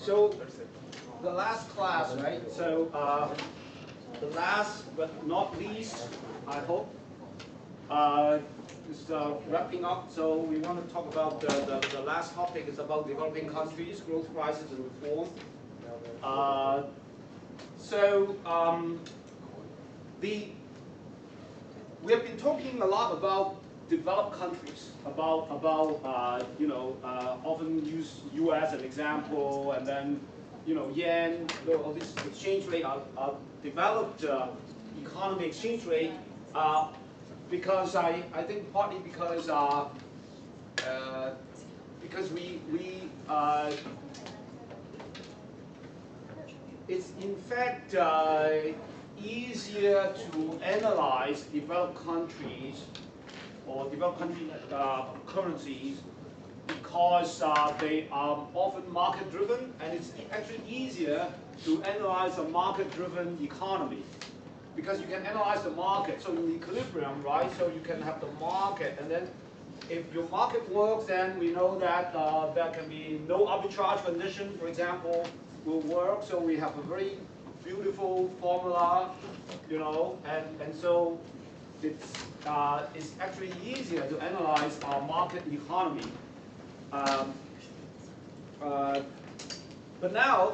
So the last class, right? So the last but not least, I hope, is wrapping up. So we want to talk about the last topic is about developing countries, growth crisis and reform. We have been talking a lot about developed countries, often use U.S. as an example, and then yen, all this exchange rate are developed economy exchange rate, because I think partly because it's in fact easier to analyze developed countries or developed country currencies because they are often market-driven, and it's actually easier to analyze a market-driven economy because you can analyze the market. So in equilibrium, right? So you can have the market, and then if your market works, then we know that there can be no arbitrage condition, for example, will work. So we have a very beautiful formula, and so it's actually easier to analyze our market economy. But now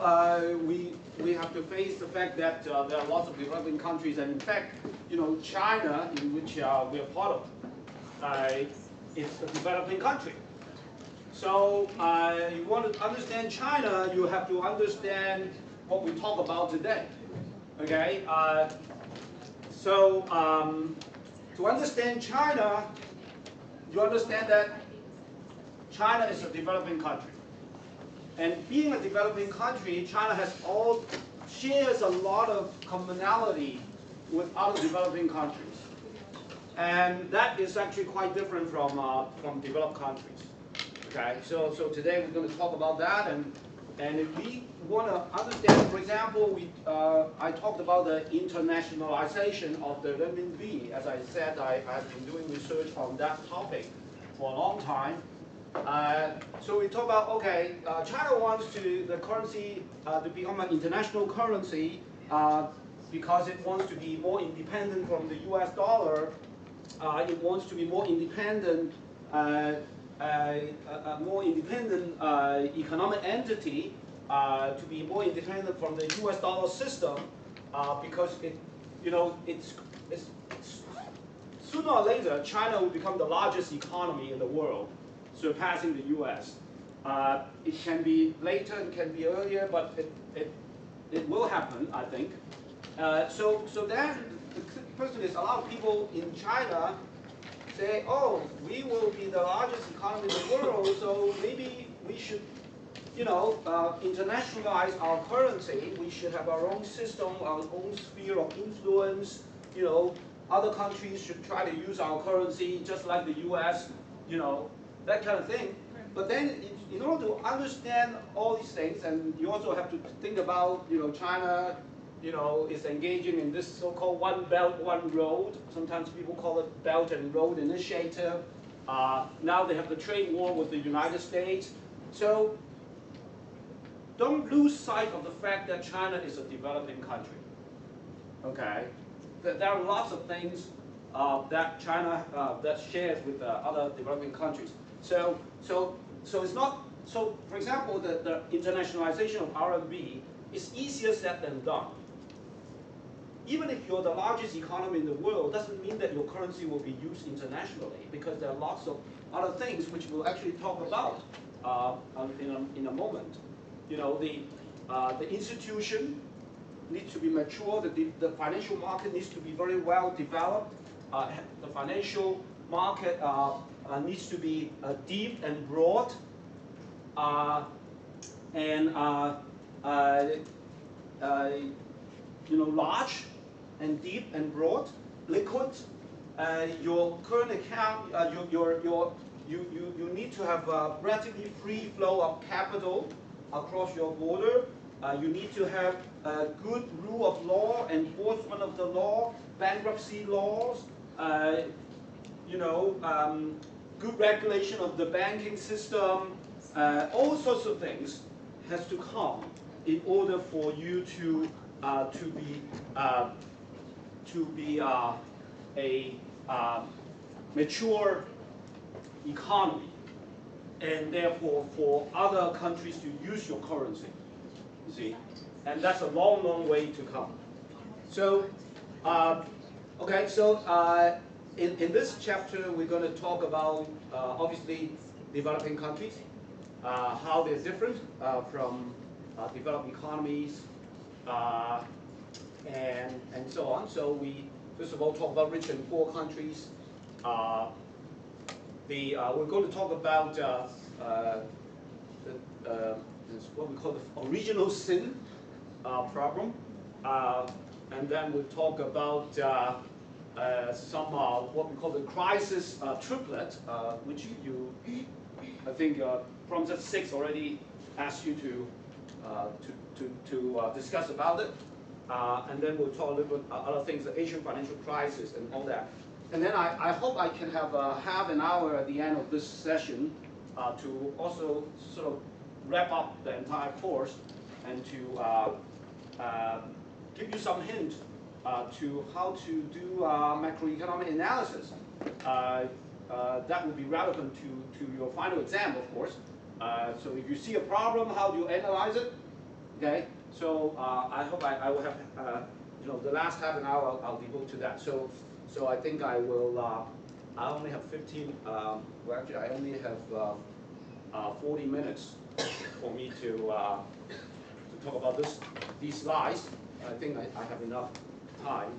we have to face the fact that there are lots of developing countries, and in fact, China, in which we are part of, it's a developing country. So you want to understand China, you have to understand what we talk about today. Okay. To understand China, you understand that China is a developing country. And being a developing country, China shares a lot of commonality with other developing countries. And that is actually quite different from developed countries. Okay, so today we're going to talk about that, and if we want to understand, for example, I talked about the internationalization of the renminbi. As I said, I've been doing research on that topic for a long time. So we talk about, okay, China wants the currency to become an international currency because it wants to be more independent from the US dollar. It wants to be more independent, a more independent economic entity, to be more independent from the US dollar system, because it's sooner or later China will become the largest economy in the world, surpassing the US. It can be later, it can be earlier, but it will happen, I think. So then the question is, a lot of people in China say, oh, we will be the largest economy in the world, so maybe we should, internationalize our currency. We should have our own system, our own sphere of influence. Other countries should try to use our currency just like the US, that kind of thing. But then, in order to understand all these things, and you also have to think about, China, is engaging in this so-called One Belt, One Road. Sometimes people call it Belt and Road Initiative. Now they have the trade war with the United States. So don't lose sight of the fact that China is a developing country. Okay, there are lots of things that China that shares with other developing countries. So it's not so. For example, the internationalization of RMB is easier said than done. Even if you're the largest economy in the world, doesn't mean that your currency will be used internationally, because there are lots of other things which we'll actually talk about in a moment. The institution needs to be mature. The financial market needs to be very well developed. The financial market needs to be deep and broad, and large and deep and broad, liquid. Your current account, you need to have a relatively free flow of capital across your border. You need to have a good rule of law, enforcement of the law, bankruptcy laws, good regulation of the banking system, all sorts of things has to come in order for you to be a mature economy, and therefore for other countries to use your currency. You see, and that's a long, long way to come. So, okay, so in this chapter we're going to talk about obviously developing countries, how they're different from developed economies, and so on. So we first of all talk about rich and poor countries. We're going to talk about what we call the original sin problem, and then we'll talk about some what we call the crisis triplet, which I think from set 6 already asked you to discuss about it. And then we'll talk a little bit other things, the Asian financial crisis and all that. And then I hope I can have half an hour at the end of this session to also sort of wrap up the entire course and to give you some hint to how to do macroeconomic analysis. That will be relevant to your final exam, of course. So if you see a problem, how do you analyze it? Okay. So I hope I will have the last half an hour I'll devote to that. So I think I will. I only have 15. Well, actually, I only have 40 minutes for me to talk about these slides. I think I have enough time.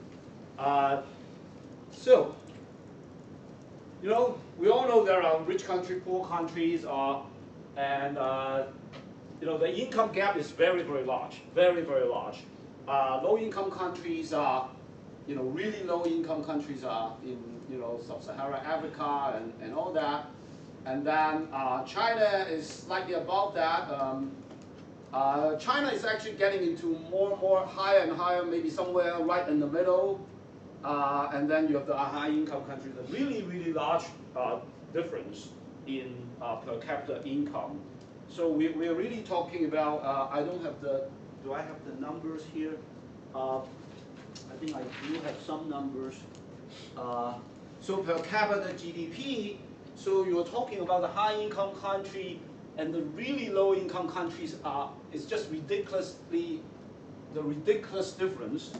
So we all know there are rich countries, poor countries, and the income gap is very, very large, very, very large. Low-income countries are, really low-income countries are in, sub-Saharan Africa and all that. And then China is slightly above that. China is actually getting into more and more higher and higher, maybe somewhere right in the middle. And then you have the high-income countries, a really, really large difference in per capita income. So we're really talking about, I don't have do I have the numbers here? I think I do have some numbers. So per capita GDP, so you're talking about the high income country and the really low income countries it's just ridiculous difference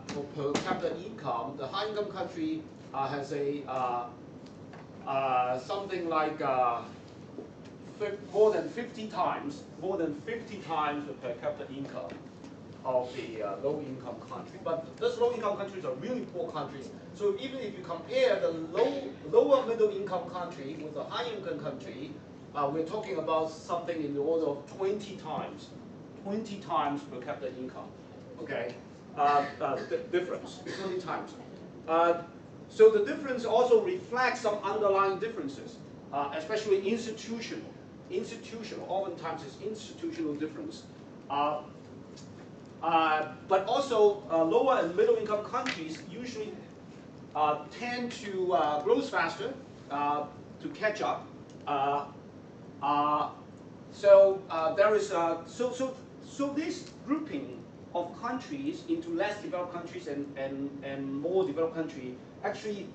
for per capita income. The high income country has a something like more than 50 times the per capita income of the low-income country. But those low-income countries are really poor countries. So even if you compare the lower middle-income country with the high-income country, we're talking about something in the order of 20 times per capita income. Okay, difference 20 times. So the difference also reflects some underlying differences, especially institutional. Oftentimes it's institutional difference. But also lower and middle income countries usually tend to grow faster to catch up. There is so this grouping of countries into less developed countries and more developed countries actually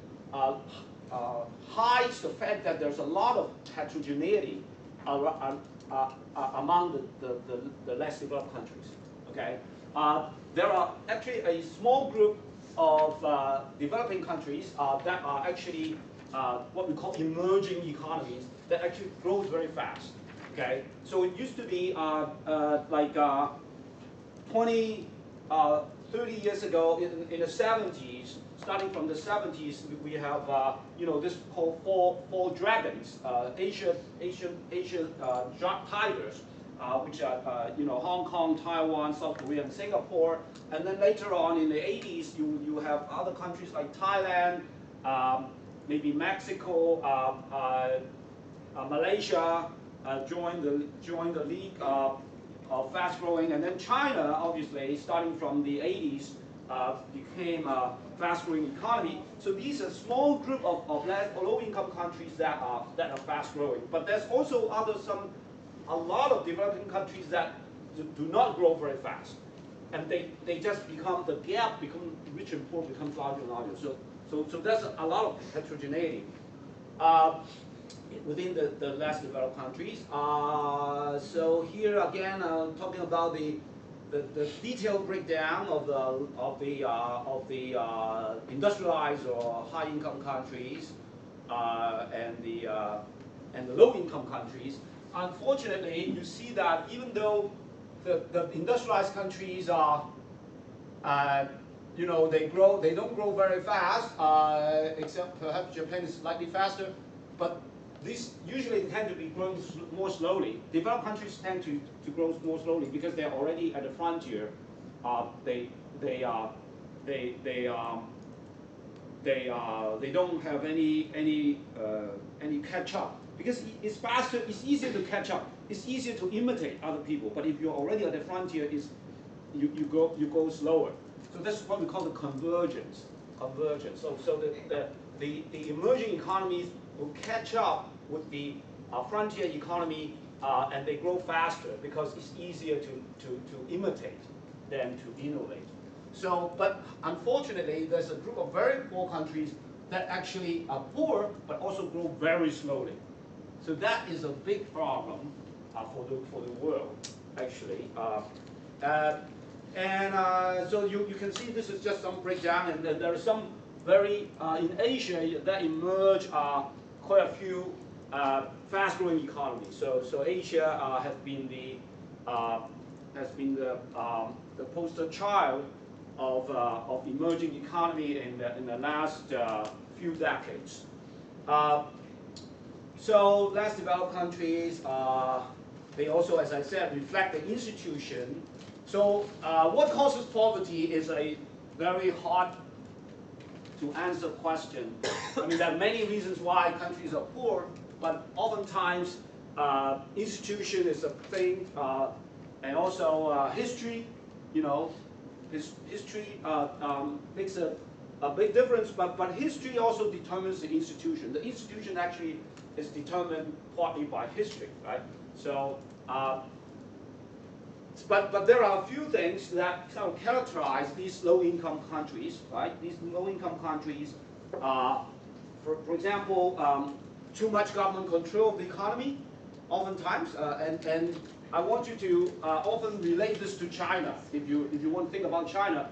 hides the fact that there's a lot of heterogeneity among the less developed countries. Okay, there are actually a small group of developing countries that are actually what we call emerging economies that actually grows very fast. Okay, so it used to be like 20, 30 years ago in the 70s. Starting from the 70s, we have this called four dragons, Asian tigers, which are Hong Kong, Taiwan, South Korea, and Singapore. And then later on in the 80s, you have other countries like Thailand, maybe Mexico, Malaysia join the league of fast growing, and then China, obviously, starting from the 80s, became a fast-growing economy. So these are a small group of low-income countries that are fast-growing. But there's also some a lot of developing countries that do not grow very fast. And they just become, the gap become, rich and poor becomes larger and larger. So there's a lot of heterogeneity within the less developed countries. So here again, talking about the detailed breakdown of the industrialized or high-income countries and the low-income countries. Unfortunately, you see that even though the industrialized countries are, you know, they don't grow very fast, except perhaps Japan is slightly faster, but these usually tend to be growing more slowly. Developed countries tend to grow more slowly because they're already at the frontier. They don't have any catch up because it's faster. It's easier to catch up. It's easier to imitate other people. But if you're already at the frontier, you go slower. So that's what we call the convergence. So the emerging economies will catch up with the frontier economy, and they grow faster because it's easier to imitate than to innovate. So, but unfortunately, there's a group of very poor countries that actually are poor but also grow very slowly. So that is a big problem for the world, actually. So you can see this is just some breakdown, and there are some very in Asia that emerge quite a few fast-growing economies. So Asia has been the poster child of emerging economy in the last few decades. So less developed countries, they also, as I said, reflect the institution. So what causes poverty is a very hard to answer question. I mean, there are many reasons why countries are poor, but oftentimes institution is a thing, and also history, you know, history makes a big difference, but history also determines the institution. The institution actually is determined partly by history, right? So, but there are a few things that kind of characterize these low-income countries, right? These low-income countries, for example, too much government control of the economy, oftentimes, and I want you to often relate this to China. If you want to think about China,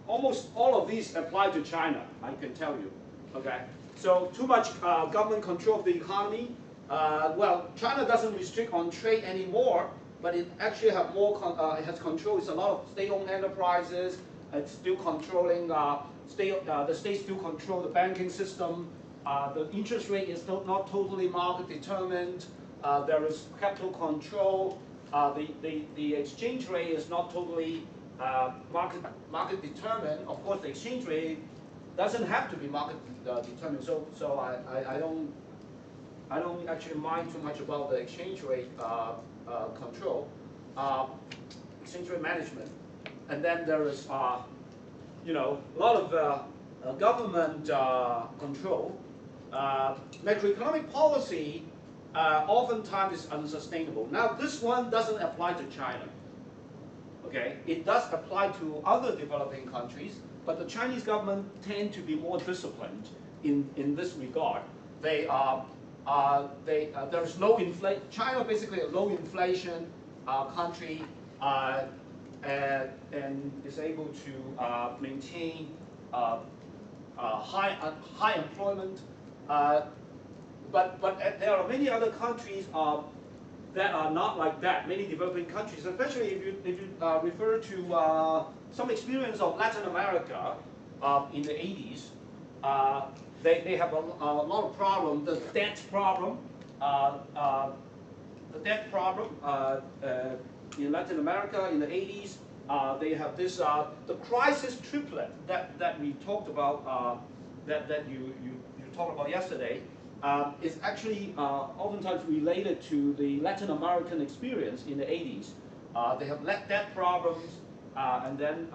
almost all of these apply to China, I can tell you. Okay, so too much government control of the economy. Well, China doesn't restrict on trade anymore, but it actually have more. It has control. It's a lot of state-owned enterprises. It's still controlling. The states still control the banking system. The interest rate is not totally market determined. There is capital control. The exchange rate is not totally market determined. Of course, the exchange rate doesn't have to be market determined. So I don't actually mind too much about the exchange rate control, exchange rate management. And then there is you know, a lot of government control. Macroeconomic policy oftentimes is unsustainable. Now, this one doesn't apply to China. Okay, it does apply to other developing countries, but the Chinese government tend to be more disciplined in this regard. They there's low inflation. China basically a low inflation country, and is able to maintain high employment. But there are many other countries that are not like that. Many developing countries, especially if you refer to some experience of Latin America in the 80s, they have a lot of problems. The debt problem, in Latin America in the 80s. They have this the crisis triplet that we talked about, that you talked about yesterday. Is actually oftentimes related to the Latin American experience in the 80s. They have debt problems, and then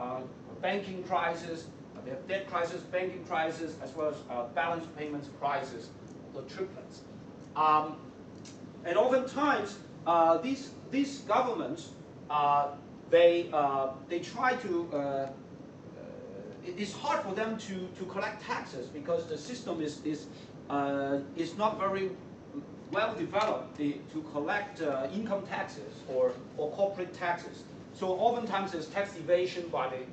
banking crisis. They have debt crisis, banking crisis, as well as balance payments crisis, the triplets. And oftentimes, these governments, they try to. It's hard for them to collect taxes because the system is not very well developed to collect income taxes or corporate taxes. So oftentimes there's tax evasion by the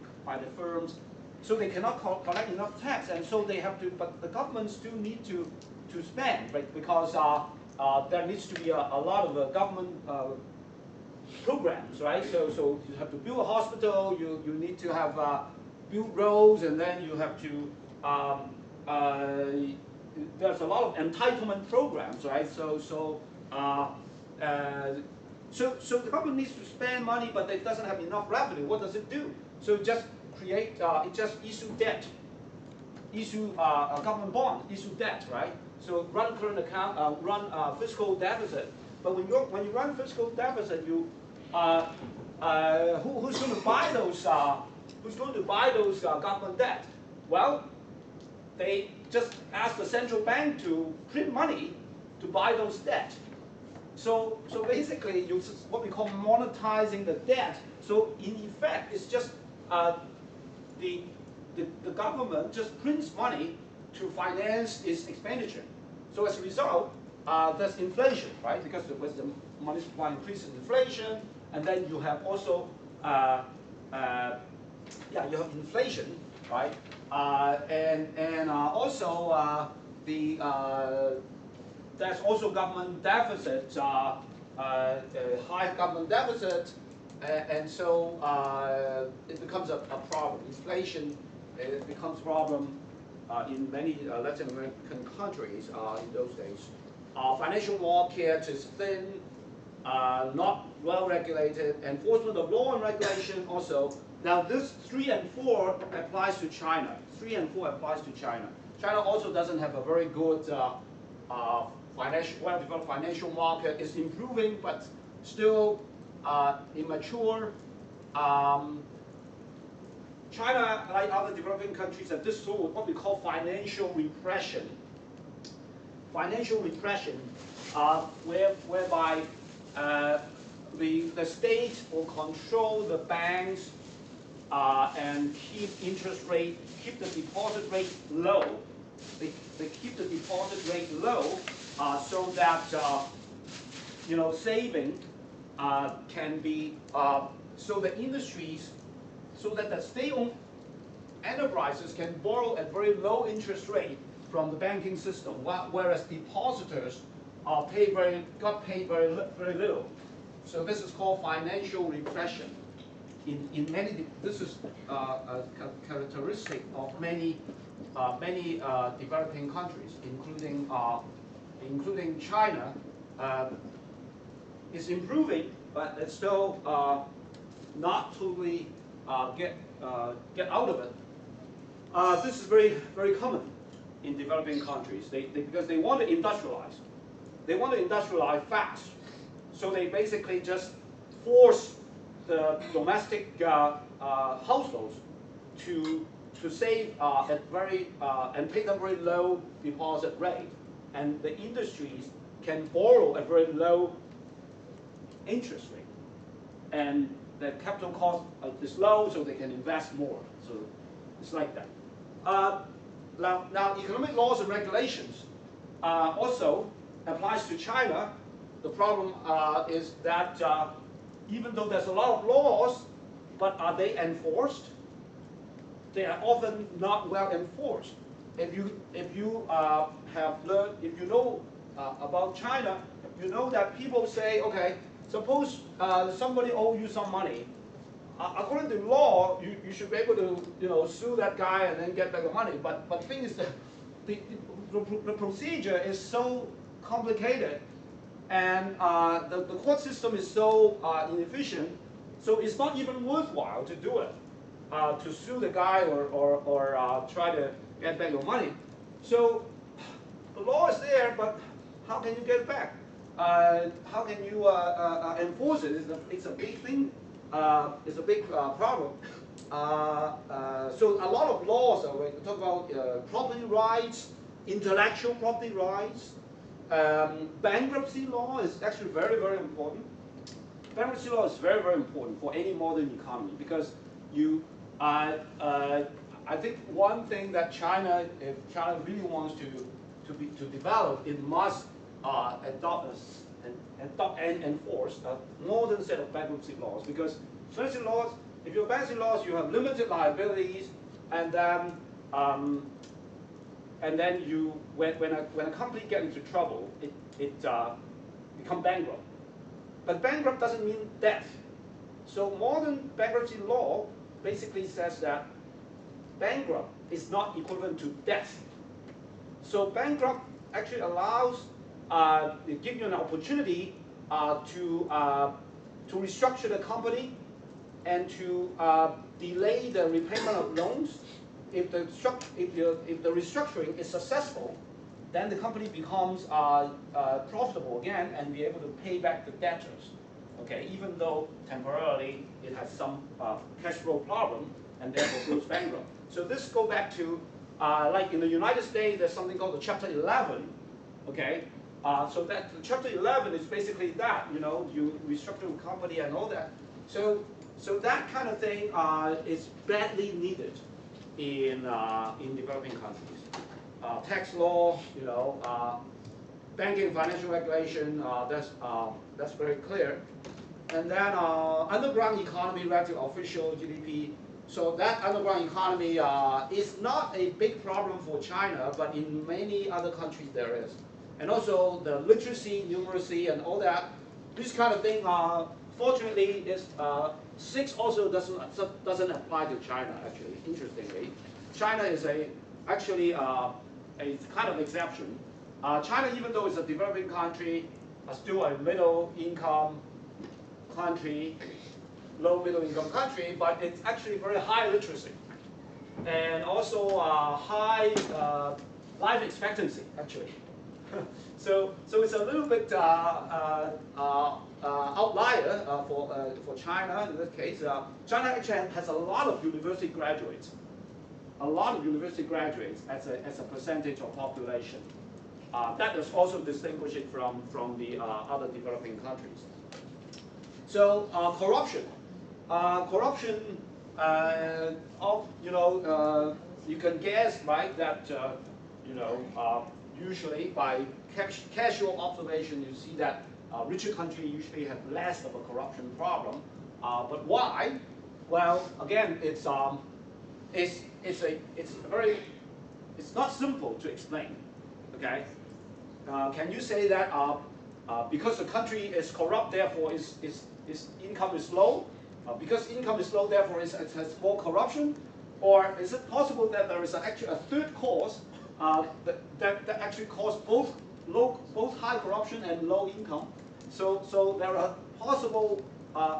firms, so they cannot collect enough tax, and so they have to. But the governments still need to spend, right? Because there needs to be a lot of government programs, right? So you have to build a hospital, you need to have build roads, and then you have to. There's a lot of entitlement programs, right? So the government needs to spend money, but it doesn't have enough revenue. What does it do? So it just issue debt, issue a government bond, issue debt, right? So run current account, run fiscal deficit. But when you run fiscal deficit, you who's going to buy those? Who's going to buy those government debt? Well, they just ask the central bank to print money to buy those debt. So basically, what we call monetizing the debt. So in effect, it's just the government just prints money to finance its expenditure. So as a result, there's inflation, right? Because with the money supply increases inflation, and then you have also you have inflation, right? And also there's also government deficit, high government deficit, and so it becomes a problem. Inflation becomes a problem in many Latin American countries in those days. Financial market is thin, not well regulated. Enforcement of law and regulation also. Now this 3 and 4 applies to China. 3 and 4 applies to China. China also doesn't have a very good well-developed financial market. It's improving, but still immature. China, like other developing countries, have this sort of what we call financial repression. Financial repression, whereby the state will control the banks and keep the deposit rate low. They keep the deposit rate low so that saving can be so the industries, so that the state-owned enterprises can borrow at very low interest rate from the banking system, whereas depositors got paid very little. So this is called financial repression. In many, this is a characteristic of many developing countries, including China. It's improving, but it's still not totally get out of it. This is very common in developing countries. Because they want to industrialize. They want to industrialize fast. So they basically just force the domestic households to save at and pay them very low deposit rate, and the industries can borrow at very low interest rate, and the capital cost is low, so they can invest more. So it's like that. Now economic laws and regulations also applies to China. The problem is that even though there's a lot of laws, but are they enforced? They are often not well enforced. If you have learned, if you know about China, you know that people say, okay, suppose somebody owes you some money. According to law, you should be able to sue that guy and then get back the money. But the thing is that the procedure is so complicated, and the court system is so inefficient, so it's not even worthwhile to do it, to sue the guy or try to get back your money. So the law is there, but how can you get it back? How can you enforce it? It's a big thing. It's a big problem. So a lot of laws, when we talk about property rights, intellectual property rights, bankruptcy law is actually very, very important. Bankruptcy law is very, very important for any modern economy because I think one thing that China, if China really wants to develop, it must adopt and enforce a modern set of bankruptcy laws. Because bankruptcy laws, if you have bankruptcy laws, you have limited liabilities, and then you, when a company gets into trouble, it becomes bankrupt. But bankrupt doesn't mean death. So modern bankruptcy law basically says that bankrupt is not equivalent to death. So bankrupt actually allows, it gives you an opportunity to restructure the company and to delay the repayment of loans. If the restructuring is successful, then the company becomes profitable again and be able to pay back the debtors. Okay, even though temporarily it has some cash flow problem and therefore goes bankrupt. So this go back to like in the United States, there's something called the Chapter 11. Okay, so that Chapter 11 is basically that, you know, you restructure a company and all that. So that kind of thing is badly needed in developing countries. Tax law, you know, banking, financial regulation, that's very clear. And then underground economy relative to official GDP. So that underground economy is not a big problem for China, but in many other countries there is. And also the literacy, numeracy, and all that. This kind of thing, fortunately, is 6 also doesn't apply to China. Actually, interestingly, China is actually a kind of exception. China, even though it's a developing country, still a middle income country, low middle income country, but it's actually very high literacy. And also high life expectancy, actually. So it's a little bit outlier for China in this case. China actually has a lot of university graduates. A lot of university graduates as a percentage of population. That is also distinguish it from the other developing countries. So corruption. Corruption, you can guess, right, that, usually by casual observation, you see that richer countries usually have less of a corruption problem. But why? Well, again, it's not simple to explain. Okay, can you say that because the country is corrupt, therefore its income is low? Because income is low, therefore it has more corruption? Or is it possible that there is actually a third cause that actually cause both high corruption and low income? So there are possible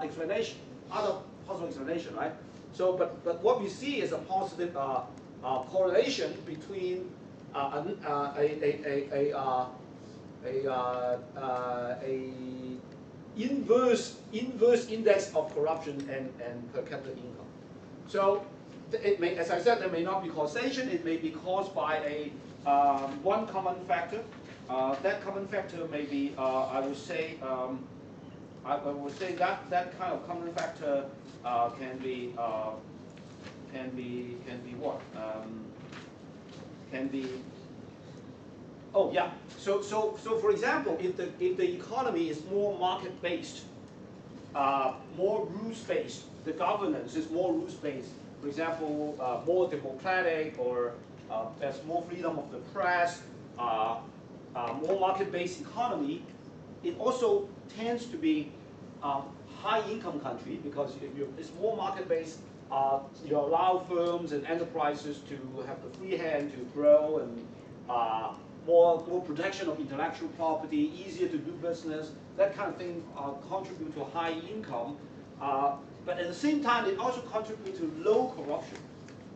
explanation, other possible explanation, right? So but what we see is a positive correlation between a inverse index of corruption and per capita income. So it may, as I said, there may not be causation. It may be caused by one common factor. That common factor may be, I would say that kind of common factor can be what? Oh yeah. So for example, if the economy is more market based, more rules based, the governance is more rules based. For example, more democratic, or there's more freedom of the press, more market based economy. It also tends to be high income country, because if it's more market based, you allow firms and enterprises to have the free hand to grow, and more protection of intellectual property, easier to do business, that kind of thing contribute to high income. But at the same time, it also contributes to low corruption.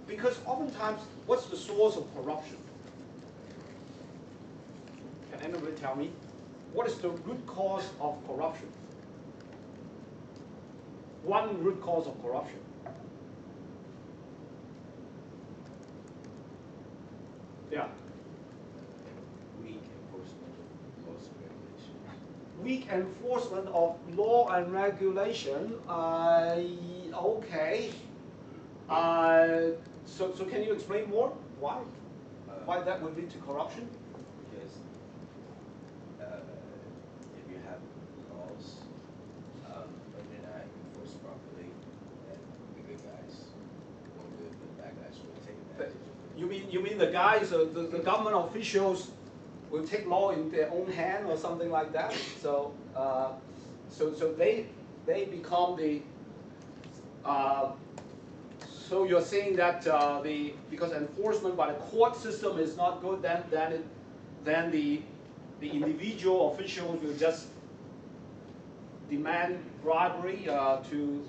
Because oftentimes, what's the source of corruption? Can anybody tell me? What is the root cause of corruption? One root cause of corruption. Yeah. Weak enforcement of weak enforcement of law and regulation. Okay. So can you explain more? Why? Why that would lead to corruption? Because if you have laws, but they're not enforced properly, then the good guys won't do it, but the bad guys will take advantage of it. You mean the guys, the government officials will take law in their own hand or something like that? So so they become the. So you're saying that because enforcement by the court system is not good, then the individual officials will just demand bribery to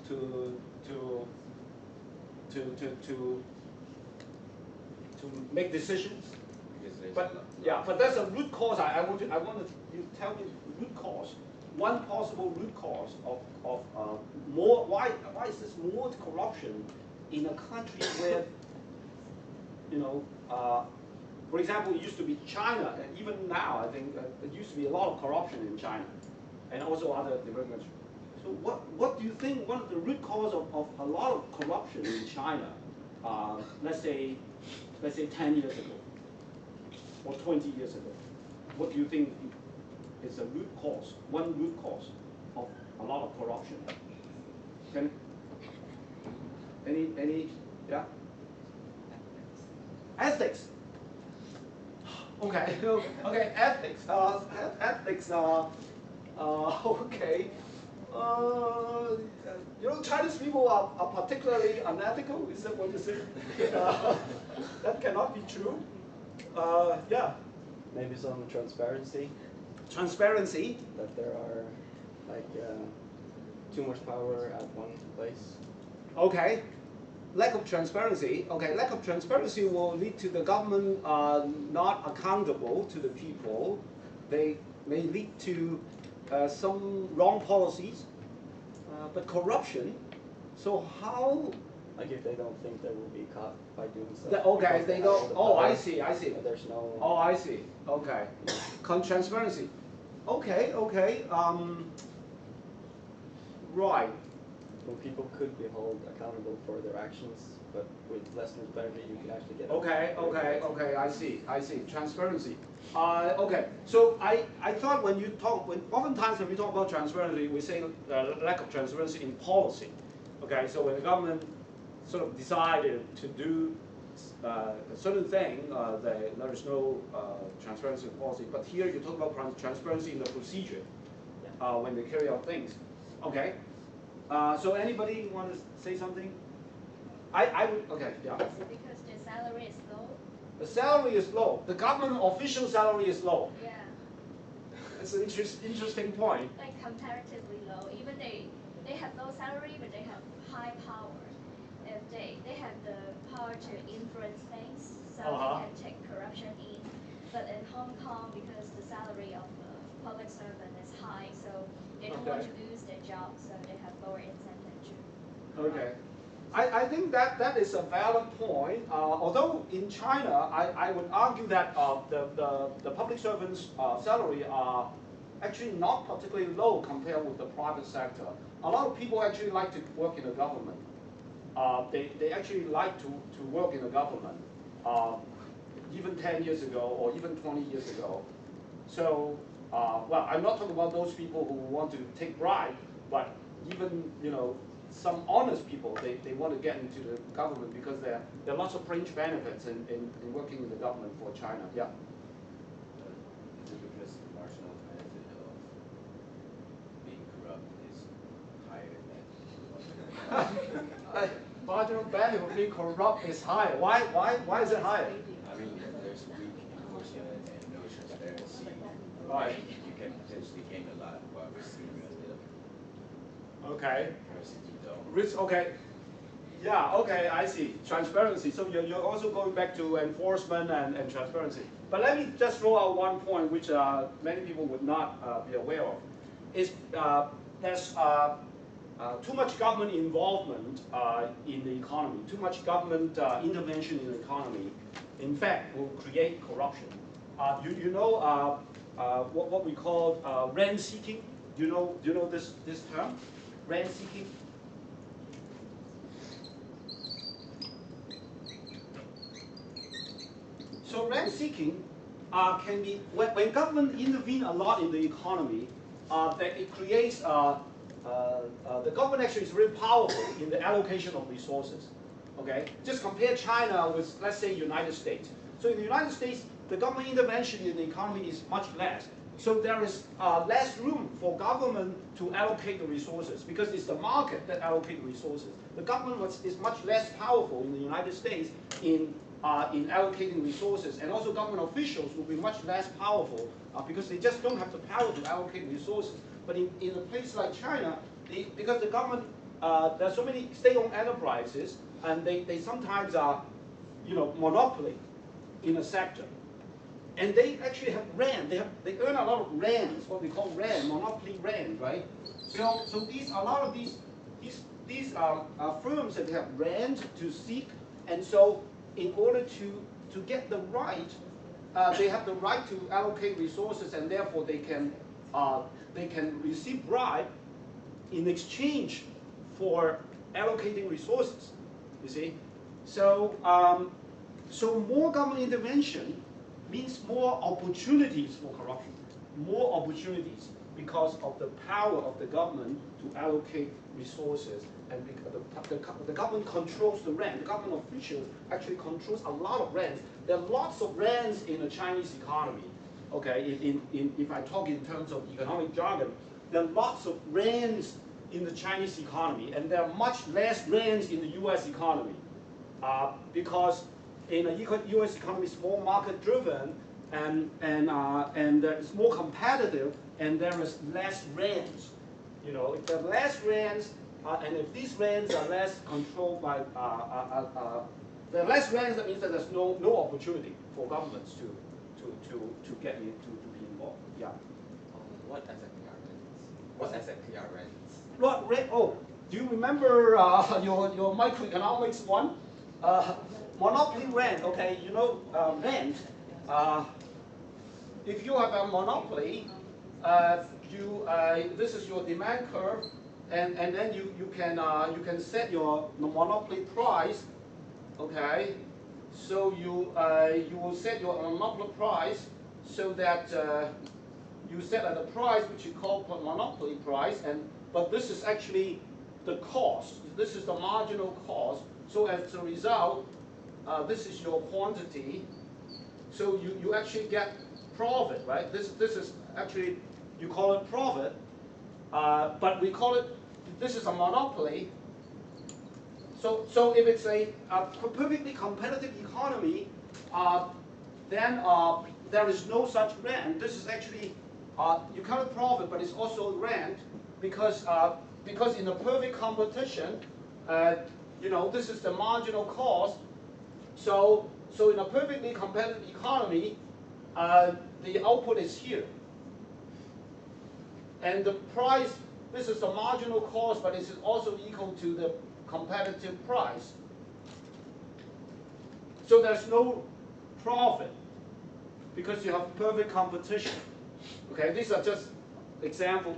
make decisions. But yeah, but that's a root cause. I want you tell me the root cause. One possible root cause of more. Why is this more corruption in a country where, you know, for example, it used to be China, and even now I think it used to be a lot of corruption in China, and also other developing countries. So what do you think one of the root cause of a lot of corruption in China? Let's say 10 years ago or 20 years ago. What do you think is the root cause? One root cause of a lot of corruption. Can any yeah? Ethics. Okay, okay, ethics. Ethics. Okay. You know, Chinese people are particularly unethical. Is that what you say? That cannot be true. Yeah. Maybe some transparency. Transparency. That there are like too much power at one place. Okay. Lack of transparency. Okay, lack of transparency will lead to the government not accountable to the people. They may lead to some wrong policies, but corruption. So how? Like if they don't think they will be caught by doing so. Okay, they don't. Oh, I see. There's no. Oh, I see. Okay. Transparency. Okay. Okay. Right. Well, people could be held accountable for their actions, but with less transparency, you can actually get. Okay. I see. Transparency. Okay. So I thought when oftentimes when we talk about transparency, we say lack of transparency in policy. Okay. So when the government sort of decided to do a certain thing, there is no transparency in policy. But here you talk about transparency in the procedure when they carry out things. Okay. So anybody want to say something? I would, okay, yeah. Because the salary is low. The salary is low. The government official salary is low. Yeah. That's an interesting point. Like comparatively low. Even they have low salary, but they have high power. If they have the power to influence things, so they can take corruption in. But in Hong Kong, because the salary of the public servant is high, so they don't want to lose their job, so they have lower incentive to. Okay. I think that is a valid point. Although in China, I would argue that the public servants' salary are actually not particularly low compared with the private sector. A lot of people actually like to work in the government. They actually like to work in the government, even 10 years ago or even 20 years ago. So, well, I'm not talking about those people who want to take bribe, but even, you know, some honest people, they want to get into the government because there are lots of fringe benefits in working in the government for China. Yeah. Is it because the marginal benefit of being corrupt is higher than Marginal benefit of being corrupt is higher. Why is it higher? I mean, there's weak enforcement and no transparency. Right. You can potentially gain a lot while receiving a little. Okay. Versus you don't. Risk, okay. Yeah, okay, I see. Transparency. So you're also going back to enforcement and transparency. But let me just throw out one point which many people would not be aware of. Is there's too much government involvement in the economy, too much government intervention in the economy, in fact, will create corruption. You know, what we call rent seeking. Do you know this term, rent seeking? So rent seeking can be when government intervene a lot in the economy, that it creates the government actually is very powerful in the allocation of resources. Okay, just compare China with, let's say, United States. So in the United States, the government intervention in the economy is much less. So there is less room for government to allocate the resources because it's the market that allocates the resources. The government is much less powerful in the United States in allocating resources, and also government officials will be much less powerful because they just don't have the power to allocate resources. But in a place like China, because the government, there are so many state-owned enterprises, and they sometimes are, monopoly in a sector. And they actually have rent. They earn a lot of rents, what we call rent, monopoly rent, right? So a lot of these firms that have rent to seek, and so in order to get the right, they have the right to allocate resources, and therefore they can receive bribe in exchange for allocating resources. You see, so so more government intervention means more opportunities for corruption, more opportunities because of the power of the government to allocate resources, and the government controls the rent. The government officials actually controls a lot of rents. There are lots of rents in the Chinese economy. Okay, if I talk in terms of economic jargon, there are lots of rents in the Chinese economy, and there are much less rents in the U.S. economy because in the U.S. economy is more market-driven and it's more competitive, and there is less rents. If there are less rents, and if these rents are less controlled by, there are less rents, that means that there's no opportunity for governments to get in, to be involved. Yeah. What exactly are rents? What exactly are rents? What rent? Oh, do you remember your microeconomics one? Monopoly rent. Okay, rent. If you have a monopoly, this is your demand curve, and then you can set your monopoly price. Okay, so you will set your monopoly price so that you set at a price which you call monopoly price, but this is actually the cost. This is the marginal cost. So as a result, this is your quantity. So you actually get profit, right? This is actually, you call it profit, but we call it, this is a monopoly. So if it's a perfectly competitive economy, then there is no such rent. This is actually, you call it profit, but it's also rent because in a perfect competition, this is the marginal cost. So in a perfectly competitive economy, the output is here. And the price, this is the marginal cost, but it's also equal to the competitive price. So there's no profit because you have perfect competition. Okay, these are just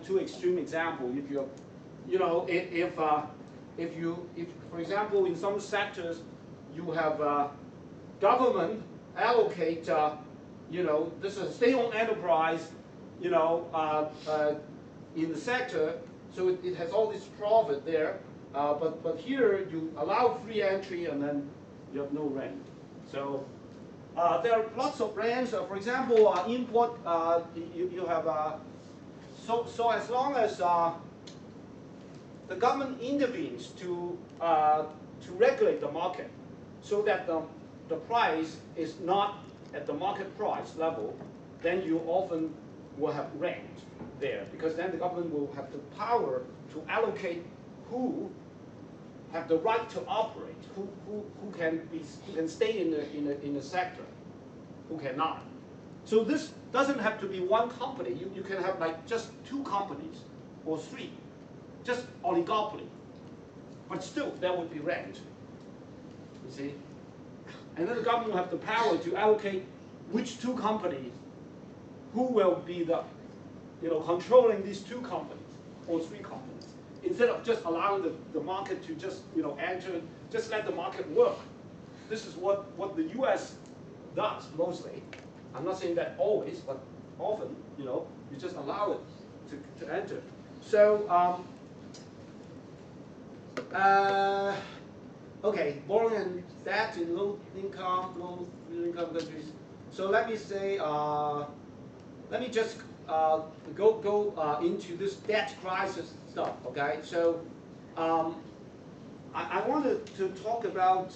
two extreme examples. If you're, if for example in some sectors you have government allocate, this is a state-owned enterprise, in the sector, so it has all this profit there. But here you allow free entry and then you have no rent. So there are lots of rents. For example, import, you have, so as long as the government intervenes to regulate the market so that the price is not at the market price level, then you often will have rent there, because then the government will have the power to allocate who have the right to operate, who can stay in the sector, who cannot. So this doesn't have to be one company. You can have like just 2 companies or 3, just oligopoly. But still, there would be rent. You see, and then the government will have the power to allocate which 2 companies who will be the, controlling these two companies or three companies, instead of just allowing the market to just, enter, just let the market work. This is what the U.S. does mostly. I'm not saying that always, but often, you just allow it to enter. So, okay, borrowing and debt in low income countries. So let me say, let me just go into this debt crisis stuff. Okay, so I wanted to talk about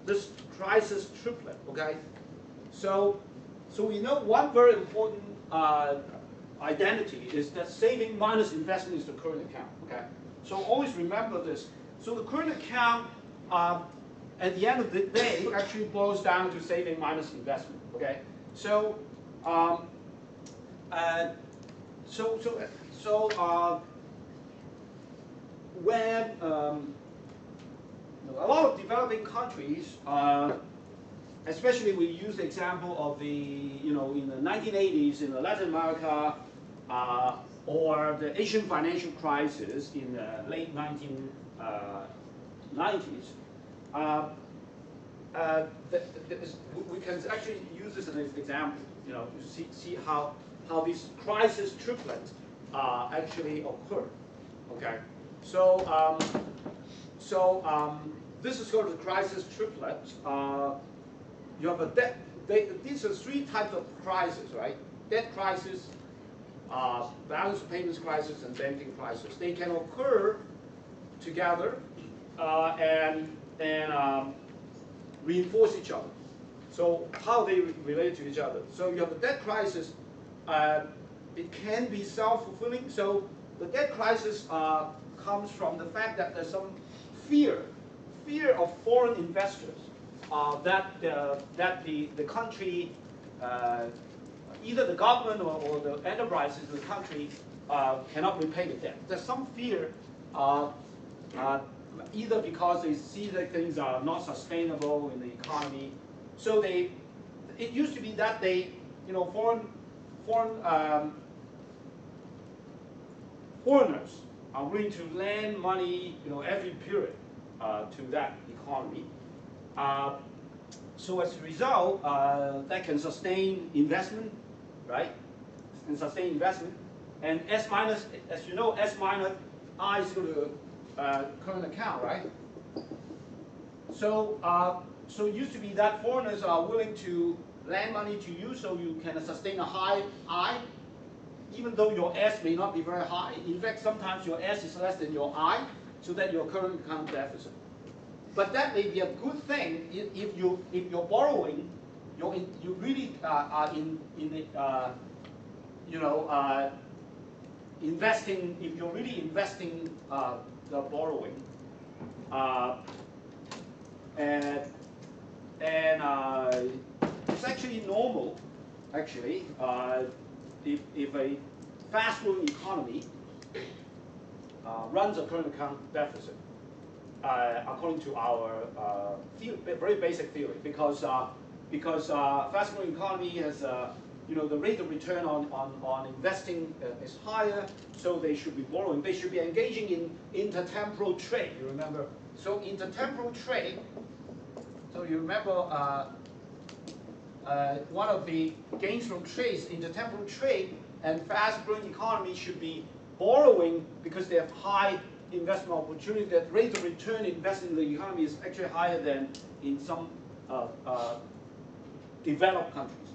this crisis triplet. Okay, so we know one very important identity is that saving minus investment is the current account. Okay, so always remember this. So the current account, at the end of the day, actually boils down to saving minus investment. Okay, so when a lot of developing countries, especially we use the example of the in the 1980s in Latin America, or the Asian financial crisis in the late 1990s. We can actually use this as an example, to see how these crisis triplets actually occur. Okay, so this is called the crisis triplet. You have a debt. These are three types of crisis, right? Debt crisis, balance of payments crisis, and banking crisis. They can occur together and reinforce each other. So how they relate to each other. So you have the debt crisis. It can be self-fulfilling. So the debt crisis comes from the fact that there's some fear of foreign investors that the country, either the government or the enterprises in the country cannot repay the debt. There's some fear, either because they see that things are not sustainable in the economy. So it used to be that they, foreigners are willing to lend money, every period to that economy. So as a result, that can sustain investment, right? And sustain investment. And S minus, as you know, S minus I is equal to current account, right? So so it used to be that foreigners are willing to lend money to you, so you can sustain a high I, even though your S may not be very high. In fact, sometimes your S is less than your I, so that your current account deficit. But that may be a good thing if you're borrowing, you really are investing. If you're really investing the borrowing, and it's actually normal, actually, if a fast-growing economy runs a current account deficit, according to our very basic theory, because fast-growing economy has the rate of return on investing is higher, so they should be borrowing. They should be engaging in intertemporal trade. You remember? So intertemporal trade. So you remember one of the gains from trades, intertemporal trade, and fast-growing economy should be borrowing because they have high investment opportunity. That rate of return invested in the economy is actually higher than in some developed countries.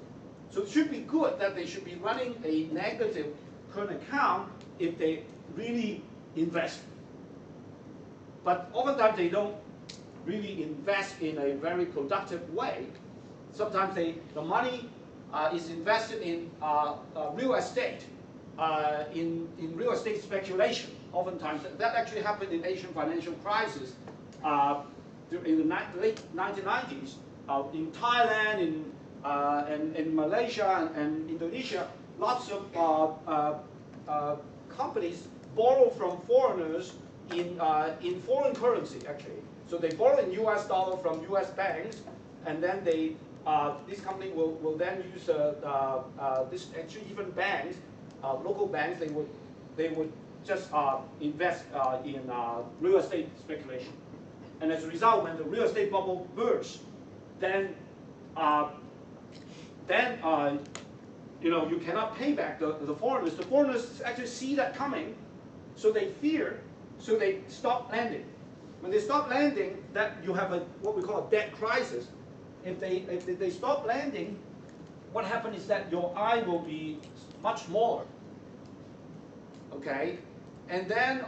So it should be good that they should be running a negative current account if they really invest. But oftentimes they don't really invest in a very productive way. Sometimes the money is invested in real estate, in real estate speculation. Oftentimes, that actually happened in Asian financial crisis in the late 1990s. In Thailand, in Malaysia and Indonesia, lots of companies borrow from foreigners in foreign currency, actually. So they borrow in US dollar from US banks, and then they this company will then use this actually even banks, local banks, they would just invest in real estate speculation. And as a result, when the real estate bubble bursts, then you cannot pay back the foreigners. The foreigners actually see that coming, so they fear, so they stop lending. When they stop lending, that you have what we call a debt crisis. If they stop lending, what happens is that your I will be much smaller. Okay, and then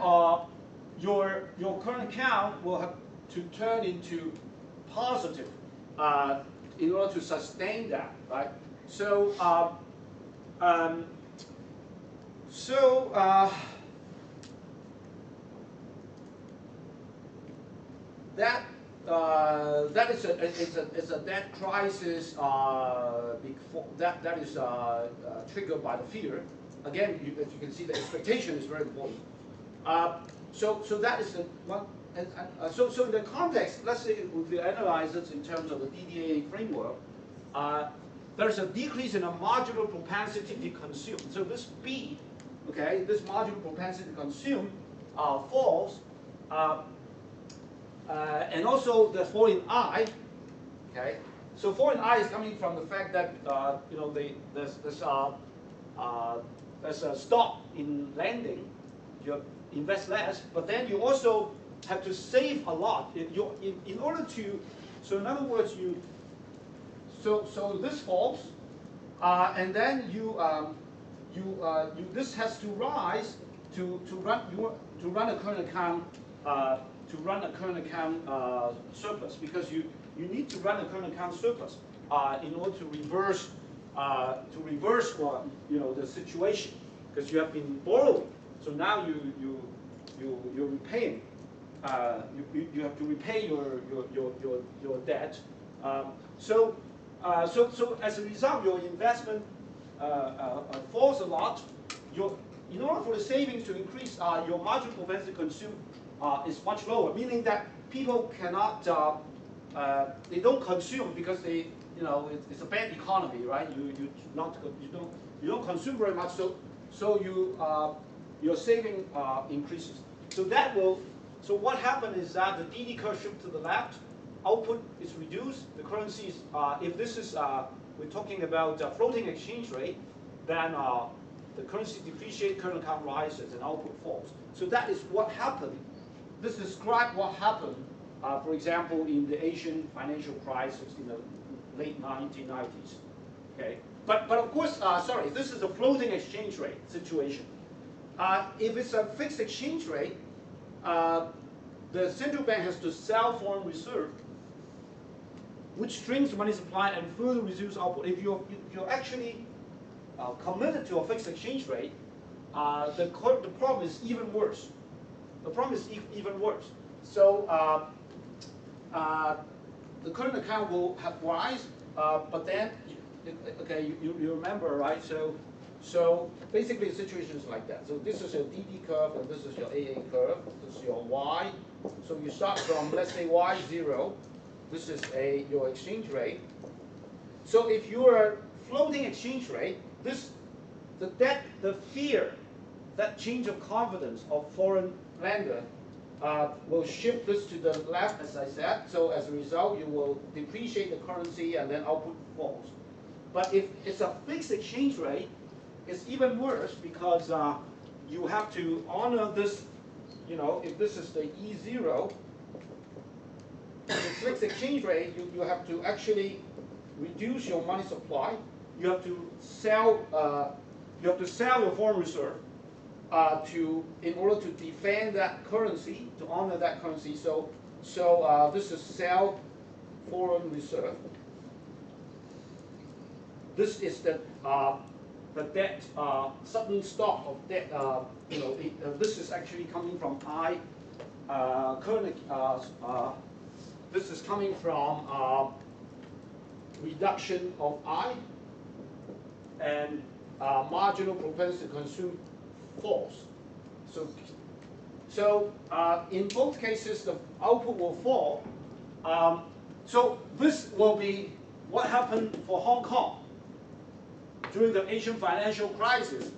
your current account will have to turn into positive in order to sustain that, right? So that is a debt crisis before that is triggered by the fear. Again, as you can see, the expectation is very important. So that is the one. So in the context, let's say if we analyze it in terms of the DDA framework, there's a decrease in a marginal propensity to consume. So this B, okay, this marginal propensity to consume falls, and also the fall in I, okay. So fall in I is coming from the fact that there's a stop in lending. You invest less, but then you also have to save a lot. In order to, so in other words, so this falls, and then this has to rise to run a current account surplus, because you need to run a current account surplus in order to reverse the situation, because you have been borrowing. So now you're repaying. You have to repay your debt. So as a result, your investment falls a lot. In order for the savings to increase, your marginal propensity to consume is much lower, meaning that people cannot, they don't consume because it's a bad economy, right? You don't consume very much, so your saving increases. So what happened is that the DD curve shifts to the left, output is reduced, the currency is, if this is, we're talking about floating exchange rate, then the currency depreciates, current account rises, and output falls. So that is what happened. This describes what happened, for example, in the Asian financial crisis in the late 1990s. Okay, but of course, sorry, this is a floating exchange rate situation. If it's a fixed exchange rate, the central bank has to sell foreign reserve, which shrinks money supply and further reduces output. If you're actually committed to a fixed exchange rate, the problem is even worse. The problem is even worse. So the current account will have rise, but then, okay, you remember, right? So basically the situation is like that. So this is your DD curve, and this is your AA curve. This is your Y. So you start from, let's say, Y0. This is your exchange rate. So if you are floating exchange rate, the fear, that change of confidence of foreign lender will shift this to the left, as I said. So as a result, you will depreciate the currency, and then output falls. But if it's a fixed exchange rate, it's even worse, because you have to honor this. If this is the E0, the fixed exchange rate, you have to actually reduce your money supply. You have to sell. You have to sell your foreign reserve in order to defend that currency, to honor that currency. So this is sell foreign reserve. This is the debt, sudden stop of debt. This is actually coming from this is coming from reduction of I, and marginal propensity to consume falls. So in both cases, the output will fall. So this will be what happened for Hong Kong during the Asian financial crisis.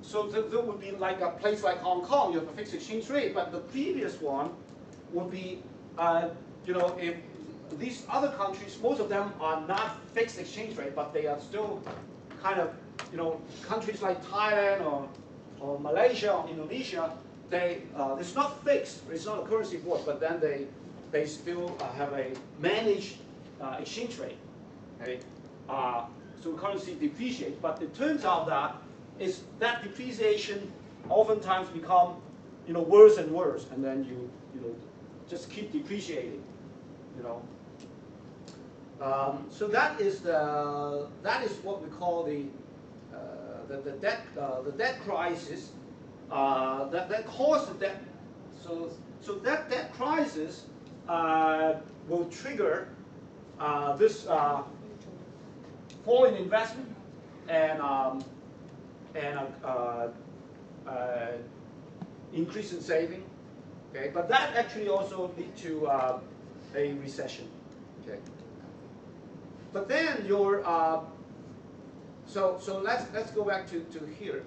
So there would be like a place like Hong Kong, you have a fixed exchange rate, but the previous one would be, if these other countries, most of them are not fixed exchange rate, but they are still kind of, countries like Thailand or Malaysia or Indonesia, it's not fixed, it's not a currency board, but then they still have a managed exchange rate. Okay? So currency depreciates, but it turns out that depreciation oftentimes become worse and worse, and then you just keep depreciating. So that is what we call the debt crisis that caused the debt. So that debt crisis will trigger this fall in investment and increase in saving. Okay, but that actually also lead to a recession. Okay. But then so let's go back to here.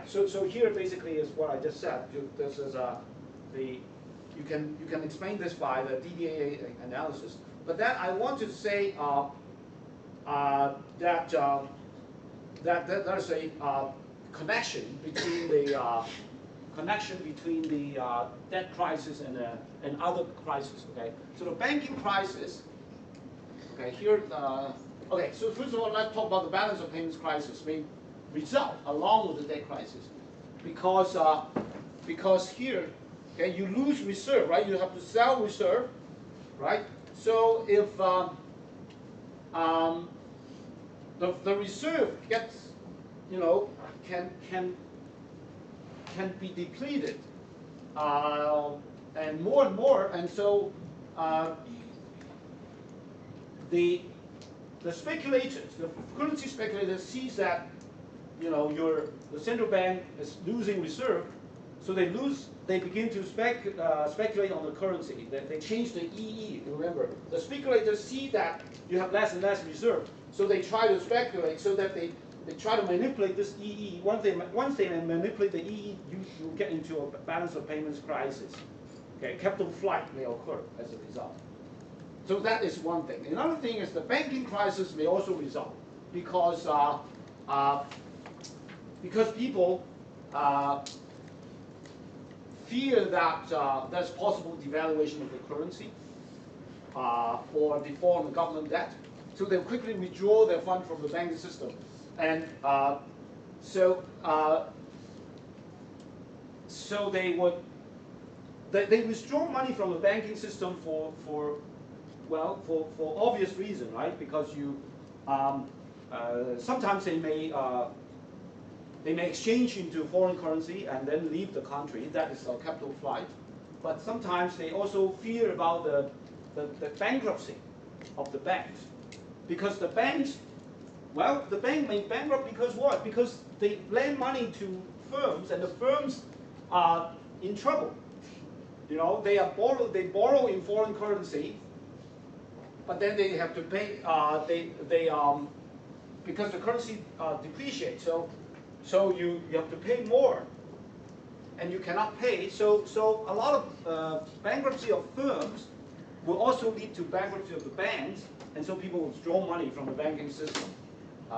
So here basically is what I just said. This is you can explain this by the DBA analysis. But then I want to say that there's a connection between the debt crisis and other crises. Okay, so the banking crisis. Okay, here. Okay, so first of all, let's talk about the balance of payments crisis. May result along with the debt crisis, because here, okay, you lose reserve, right? You have to sell reserve, right? So if the reserve gets, can be depleted, and more, and so the speculators, the currency speculators, sees that the central bank is losing reserve, so they begin to speculate on the currency. They change the EE. Remember, the speculators see that you have less and less reserve, so they try to speculate so that they try to manipulate this EE. Once they manipulate the EE, you get into a balance of payments crisis. Okay, capital flight may occur as a result. So that is one thing. Another thing is the banking crisis may also result because people fear that there's possible devaluation of the currency or default on the government debt, so they quickly withdraw their fund from the banking system, and so they withdraw money from the banking system for obvious reason, right? Because you sometimes they may exchange into foreign currency and then leave the country. That is a capital flight. But sometimes they also fear about the bankruptcy of the banks, because the banks, the bank may bankrupt because what? Because they lend money to firms, and the firms are in trouble. They borrow in foreign currency, but then they have to pay. Because the currency depreciates, so you have to pay more, and you cannot pay. So a lot of bankruptcy of firms will also lead to bankruptcy of the banks, and so people will withdraw money from the banking system.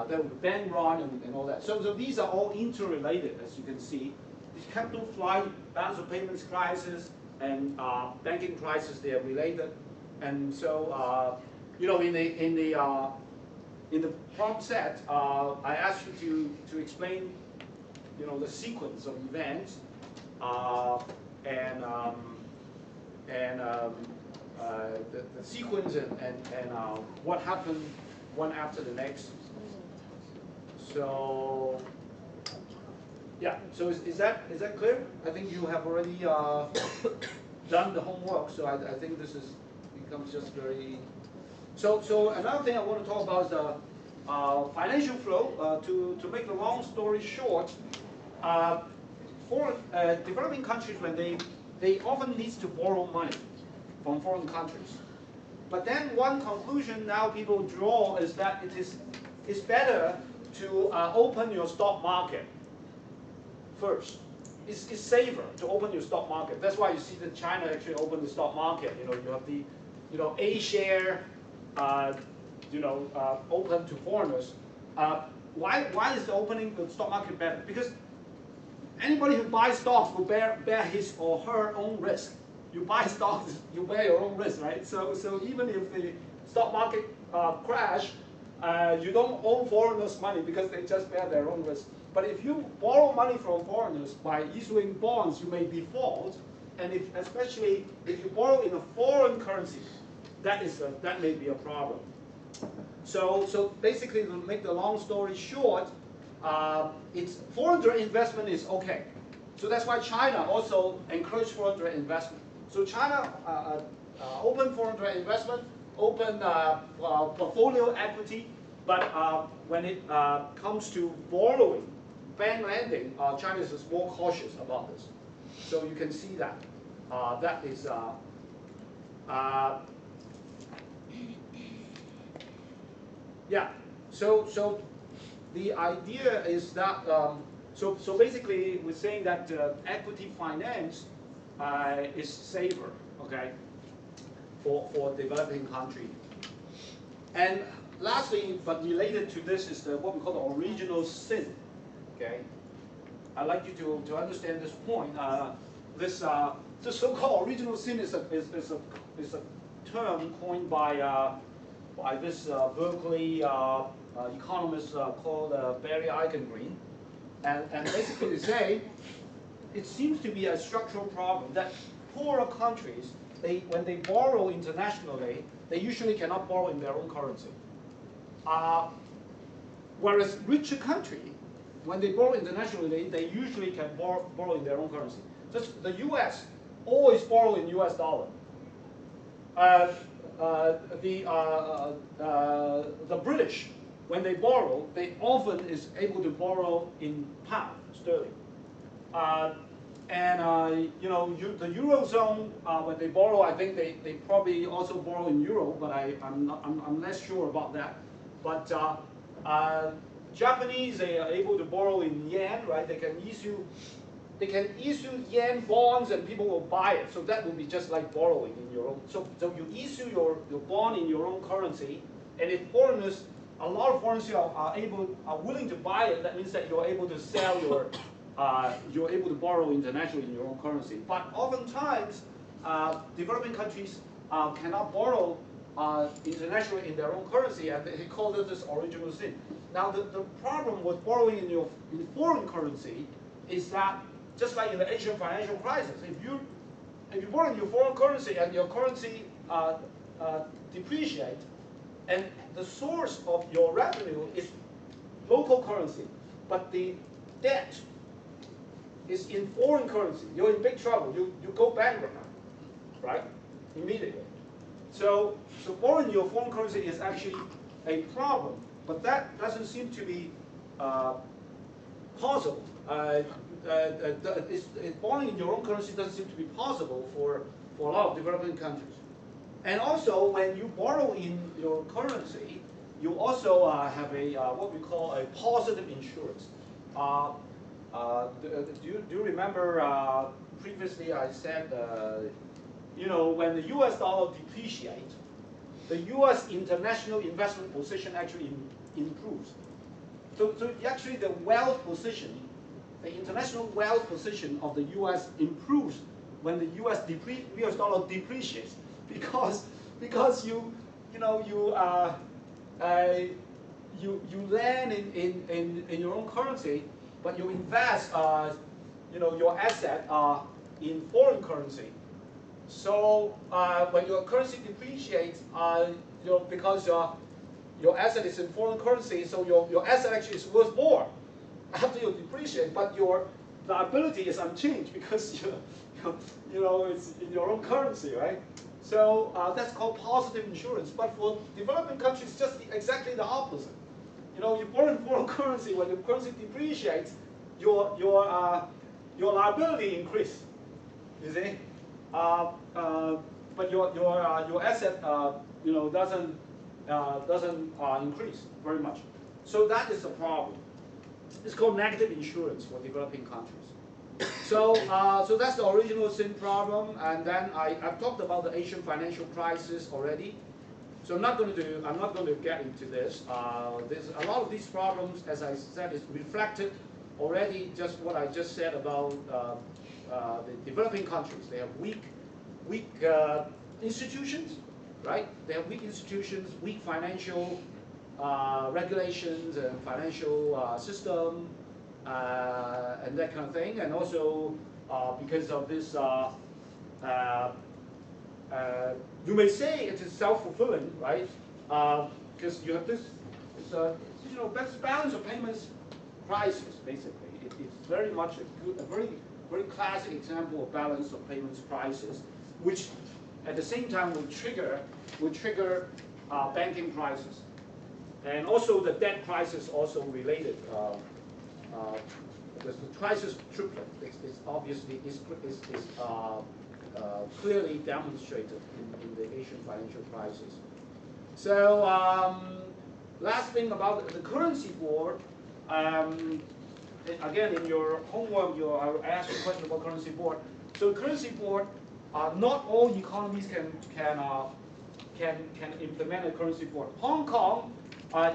There will be bank run and all that. So these are all interrelated, as you can see. This capital flight, balance of payments crisis, and banking crisis, they are related. And so in the prompt set, I asked you to explain, the sequence of events the sequence and what happened one after the next. So yeah. So is that clear? I think you have already done the homework. So I think this becomes just very. So another thing I want to talk about is the financial flow. To make the long story short, developing countries, when they often need to borrow money from foreign countries. But then one conclusion now people draw is that it's better to open your stock market first. It's safer to open your stock market. That's why you see that China actually opened the stock market. You have the A share open to foreigners. Why is the opening the stock market better? Because anybody who buys stocks will bear his or her own risk. You buy stocks, you bear your own risk, right? So even if the stock market crash, you don't owe foreigners money because they just bear their own risk. But if you borrow money from foreigners by issuing bonds, you may default, and especially if you borrow in a foreign currency, that may be a problem. So basically, to make the long story short, it's foreign direct investment is okay. So that's why China also encouraged foreign direct investment. So China opened foreign direct investment, opened portfolio equity, but when it comes to borrowing, bank lending, China is more cautious about this. So you can see that. That is yeah. So the idea is that so basically we're saying that equity finance is safer, okay, for developing country. And lastly, but related to this, is what we call the original sin. Okay, I'd like you to understand this point. This so-called original sin is a term coined by this Berkeley economist called Barry Eichengreen, and basically they say it seems to be a structural problem that poorer countries, when they borrow internationally, they usually cannot borrow in their own currency. Whereas richer countries, when they borrow internationally, they usually can borrow in their own currency. Just the U.S. always borrow in U.S. dollar. The British, when they borrow, they often is able to borrow in pound sterling. The Eurozone, when they borrow, I think they probably also borrow in euro, but I'm less sure about that. But Japanese, they are able to borrow in yen, right? They can issue yen bonds and people will buy it. So that will be just like borrowing in your own. So you issue your bond in your own currency, and if foreigners, a lot of foreigners are willing to buy it, that means that you're able to sell you're able to borrow internationally in your own currency. But oftentimes, developing countries cannot borrow internationally in their own currency, and they call this original sin. Now, the problem with borrowing in foreign currency is that, just like in the Asian financial crisis, if you borrow in your foreign currency and your currency depreciate, and the source of your revenue is local currency, but the debt is in foreign currency, you're in big trouble. You go bankrupt, right? Immediately. So borrowing your foreign currency is actually a problem, but that doesn't seem to be possible. Borrowing in your own currency doesn't seem to be possible for a lot of developing countries. And also, when you borrow in your currency, you also have what we call a positive insurance. Do you remember previously I said, when the U.S. dollar depreciates, the U.S. international investment position actually improves. So actually the wealth position, the international wealth position of the U.S. improves when the U.S. dollar depreciates, because you lend in your own currency, but you invest your asset in foreign currency. So when your currency depreciates, because your asset is in foreign currency, so your asset actually is worth more after you depreciate, but your liability is unchanged because it's in your own currency, right? So that's called positive insurance. But for developing countries, it's just exactly the opposite. You borrow in foreign currency. When the currency depreciates, your your liability increase, you see, but your asset doesn't increase very much. So that is the problem. It's called negative insurance for developing countries. So so that's the original sin problem, and then I've talked about the Asian financial crisis already. So I'm not going to get into this. There's a lot of these problems, as I said, is reflected already. Just what I just said about the developing countries. They have weak institutions, right? They have weak institutions, weak financial regulations and financial system, and that kind of thing. And also because of this, you may say it is self-fulfilling, right? Because you have this, balance of payments crisis, basically. It's very much a very classic example of balance of payments crisis, which at the same time will trigger banking crisis, and also the debt crisis also related. Because the crisis triplet is obviously clearly demonstrated in the Asian financial crisis. So last thing about the currency board. Again, in your homework, I asked you a question about currency board. So currency board, not all economies can implement a currency board. Hong Kong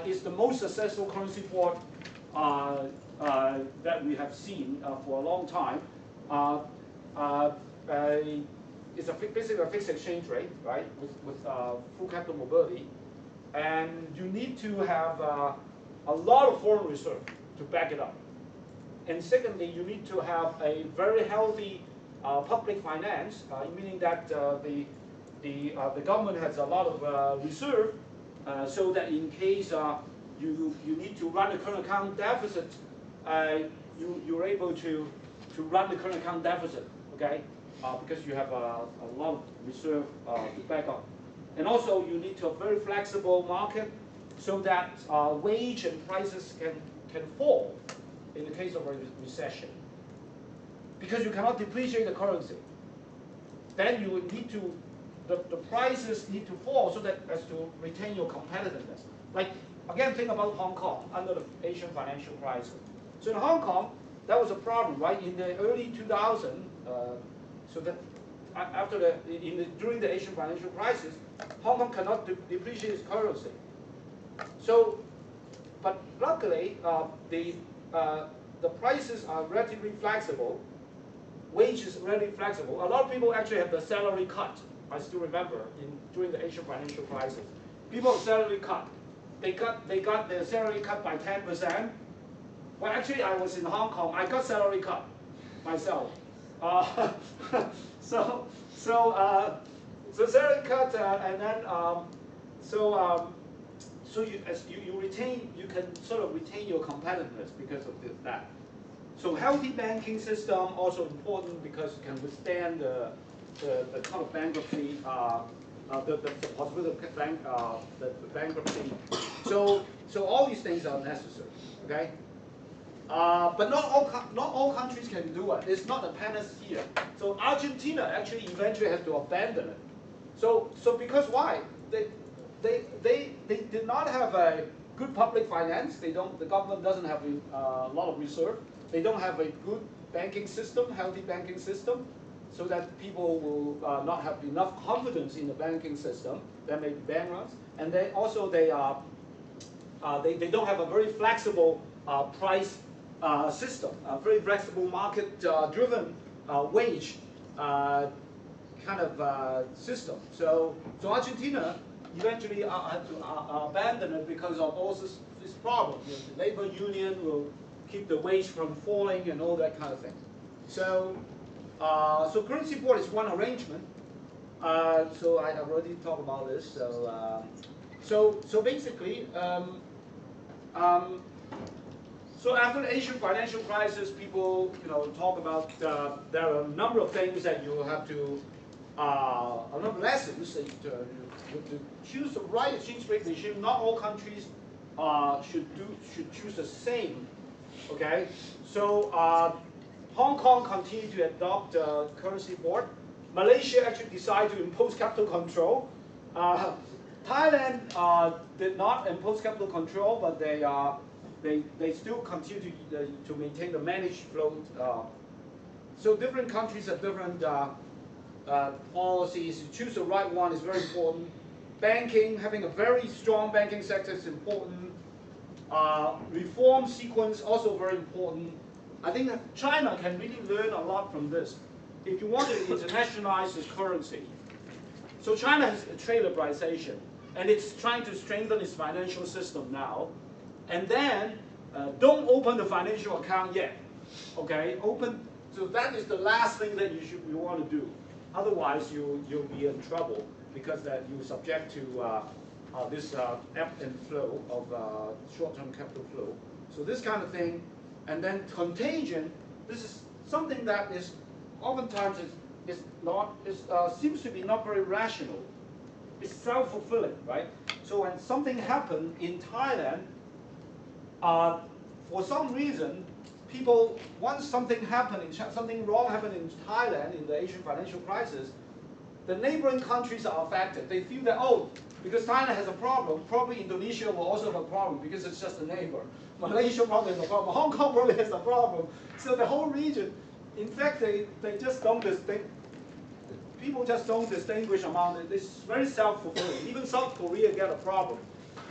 is the most successful currency board that we have seen for a long time. It's basically a fixed exchange rate, right, with full capital mobility, and you need to have a lot of foreign reserve to back it up. And secondly, you need to have a very healthy public finance, meaning that the government has a lot of reserve, so that in case you need to run a current account deficit, you're able to run the current account deficit, okay? Because you have a lot of reserve to back up. And also you need to have a very flexible market so that wage and prices can fall in the case of a recession. Because you cannot depreciate the currency. Then you would need to, the prices need to fall so that as to retain your competitiveness. Like, again, think about Hong Kong under the Asian financial crisis. So in Hong Kong, that was a problem, right? In the early 2000s, so that after during the Asian financial crisis, Hong Kong cannot depreciate its currency. So, but luckily, the prices are relatively flexible, wages relatively flexible. A lot of people actually have the salary cut. I still remember during the Asian financial crisis, people have salary cut. They got their salary cut by 10%. Well, actually, I was in Hong Kong. I got salary cut myself. So salary cut, and then so you can sort of retain your competitiveness because of that. So healthy banking system also important because it can withstand the kind of bankruptcy, the possibility of the bankruptcy. So all these things are necessary. Okay. But not all countries can do it. It's not a panacea. So Argentina actually eventually has to abandon it. So because why? They did not have a good public finance. The government doesn't have a lot of reserve. They don't have a good banking system, healthy banking system, so that people will not have enough confidence in the banking system. That may be bankrupt. And then also they don't have a very flexible price system, a very flexible market-driven wage kind of system. So Argentina eventually had to abandon it because of all this problem. The labor union will keep the wage from falling and all that kind of thing. So currency board is one arrangement. So I have already talked about this. So basically. So after the Asian financial crisis, people talk about there are a number of things that you have to, a number of lessons that you have to choose the right exchange rate regime. Not all countries should choose the same. Okay, so Hong Kong continued to adopt currency board. Malaysia actually decided to impose capital control. Thailand did not impose capital control, but they still continue to maintain the managed float. So different countries have different policies. To choose the right one is very important. Banking, having a very strong banking sector is important. Reform sequence also very important. I think that China can really learn a lot from this. If you want to internationalize its currency, so China has a trade liberalization, and it's trying to strengthen its financial system now. And then don't open the financial account yet. Okay, so that is the last thing that you want to do. Otherwise, you'll be in trouble because that you're subject to this ebb and flow of short-term capital flow. So this kind of thing. And then contagion, this is something that is oftentimes seems to be not very rational. It's self-fulfilling, right? So when something happened in Thailand, for some reason, people, once something wrong happened in Thailand in the Asian financial crisis, the neighboring countries are affected. They feel that, oh, because Thailand has a problem, probably Indonesia will also have a problem because it's just a neighbor. Malaysia probably has a problem. Hong Kong probably has a problem. So the whole region, in fact, they just don't distinguish. People just don't distinguish among it. It's very self-fulfilling. Even South Korea got a problem,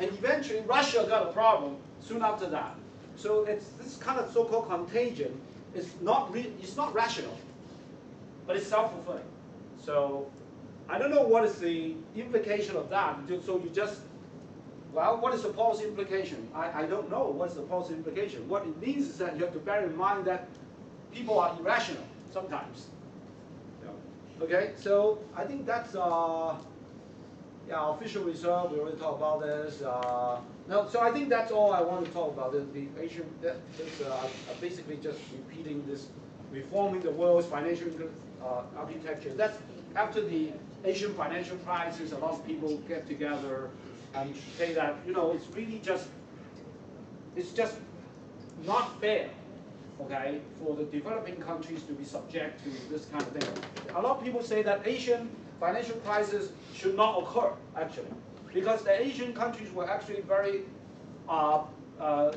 and eventually Russia got a problem soon after that. So it's this kind of so-called contagion. It's not rational, but it's self-fulfilling. So I don't know what is the implication of that. So you just, well, what is the policy implication? I don't know what's the policy implication. What it means is that you have to bear in mind that people are irrational sometimes. Yeah. Okay, so I think that's yeah, official reserve. We already talked about this. No, so I think that's all I want to talk about. The Asian, basically just repeating this, reforming the world's financial architecture. That's after the Asian financial crisis. A lot of people get together and say that, you know, it's really just, it's just not fair, okay, for the developing countries to be subject to this kind of thing. A lot of people say that Asian financial crisis should not occur, actually, because the Asian countries were actually very,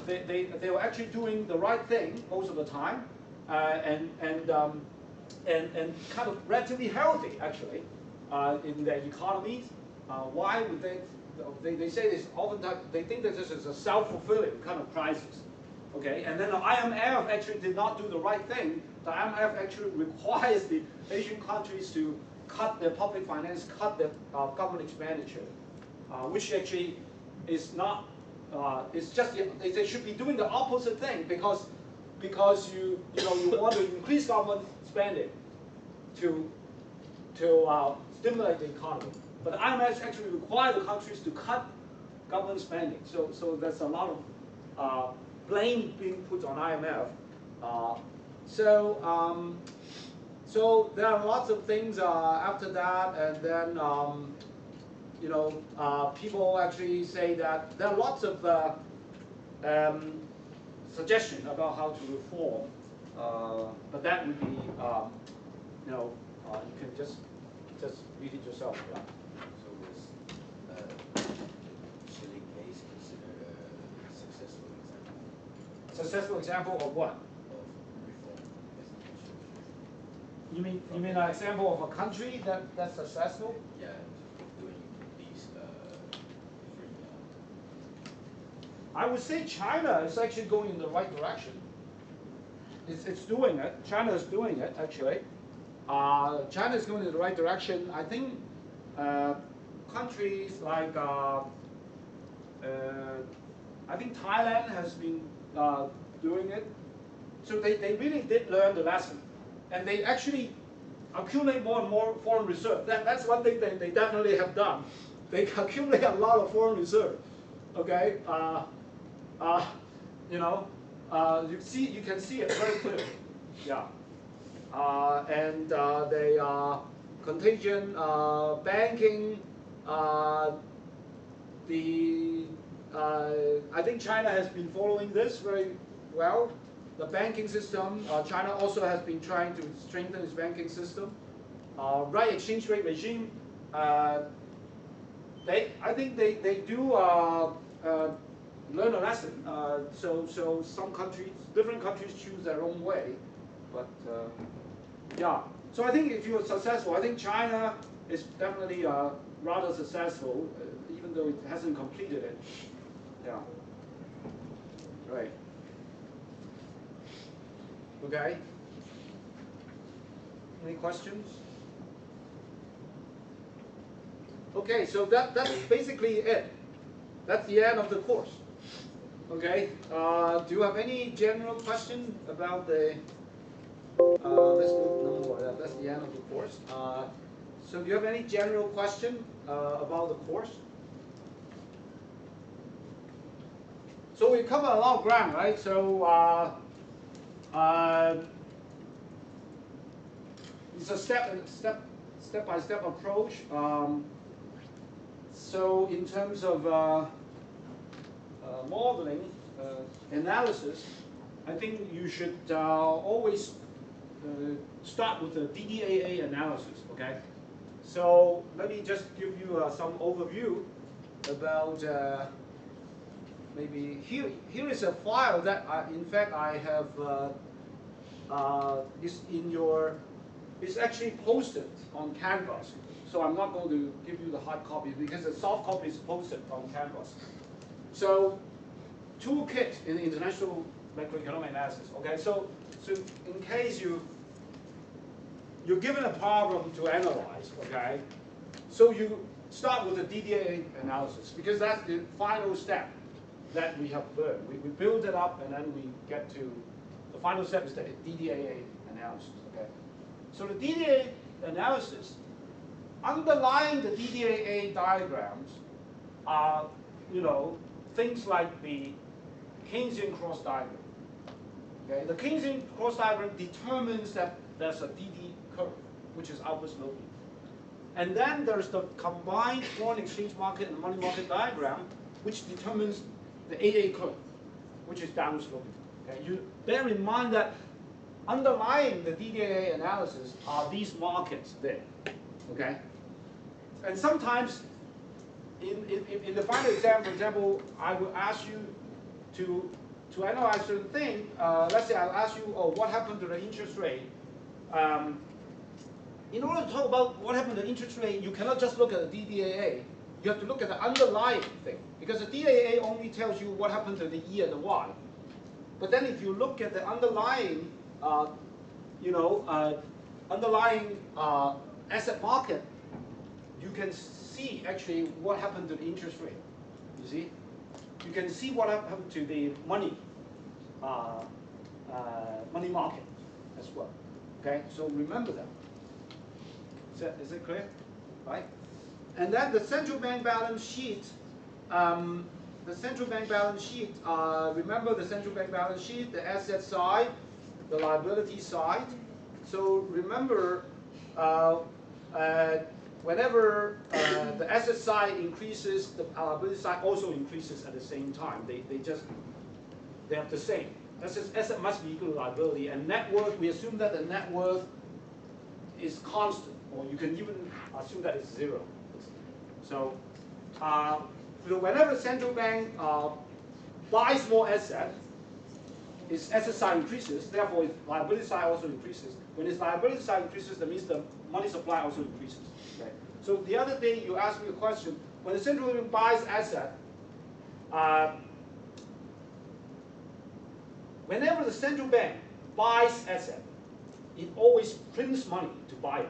they were actually doing the right thing most of the time, and kind of relatively healthy, actually, in their economies. Why would they say this oftentimes, they think that this is a self-fulfilling kind of crisis. Okay, and then the IMF actually did not do the right thing. The IMF actually requires the Asian countries to cut their public finance, cut their government expenditure, which actually is not, it's just, they should be doing the opposite thing because you want to increase government spending to stimulate the economy. But the IMF actually requires the countries to cut government spending. So there's a lot of blame being put on IMF. So there are lots of things after that, and then people actually say that there are lots of suggestions about how to reform, but that would be you can just read it yourself. Yeah. So was Chile case considered a successful example? Successful example of what? Of reform. You mean an example of a country that's successful? Yeah, doing these different. I would say China is actually going in the right direction. It's doing it. China is doing it actually. China is going in the right direction. I think countries like I think Thailand has been doing it. So they really did learn the lesson, and they actually accumulate more and more foreign reserve. That's one thing they definitely have done. They accumulate a lot of foreign reserve. Okay, you can see it very clearly. Yeah. And they contagion banking. I think China has been following this very well. the banking system. China also has been trying to strengthen its banking system. Right exchange rate regime. I think they do learn a lesson. So some countries, different countries choose their own way. But yeah, so I think if you're successful, I think China is definitely rather successful, even though it hasn't completed it. Yeah. Right. Okay. Any questions? Okay, so that's basically it. That's the end of the course. Okay. Do you have any general question about the? Let's do no more. That's the end of the course. So do you have any general question about the course? So we cover a lot of ground, right? So it's a step-by-step approach. So in terms of modeling, analysis, I think you should always start with the DDAA analysis, okay? So let me just give you some overview about maybe here is a file that in fact I have it's actually posted on Canvas. So I'm not going to give you the hard copy because the soft copy is posted on Canvas. So toolkit in international macroeconomic analysis. Okay, so in case you're given a problem to analyze, okay, so you start with the DDA analysis because that's the final step that we have learned. We build it up and then we get to the final step is the DDAA analysis. Okay, so the DDA analysis, underlying the DDAA diagrams are, things like the Keynesian cross diagram. Okay, the Keynesian cross diagram determines that there's a DD curve, which is upward sloping. And then there's the combined foreign exchange market and money market diagram, which determines the AA curve, which is downward sloping. Okay, you bear in mind that underlying the DDAA analysis are these markets there. Okay, and sometimes in the final exam, for example, I will ask you to analyze certain thing. Let's say I'll ask you, what happened to the interest rate? In order to talk about what happened to the interest rate, you cannot just look at the DDAA. You have to look at the underlying thing, because the DDAA only tells you what happened to the E and the Y. But then if you look at the underlying, underlying asset market, you can see actually what happened to the interest rate. You see, you can see what happened to the money market as well. Okay, so remember that. Is it clear? Right? And then the central bank balance sheet. Remember the central bank balance sheet, the asset side, the liability side. So remember, whenever the asset side increases, the liability side also increases at the same time. They have the same. That's just asset must be equal to liability. And net worth, we assume that the net worth is constant, or you can even assume that it's zero. So, whenever the central bank buys more asset, its asset side increases, therefore its liability side also increases. When its liability side increases, that means the money supply also increases. Okay? So the other day you asked me a question, when the central bank buys asset, whenever the central bank buys asset, it always prints money to buy it.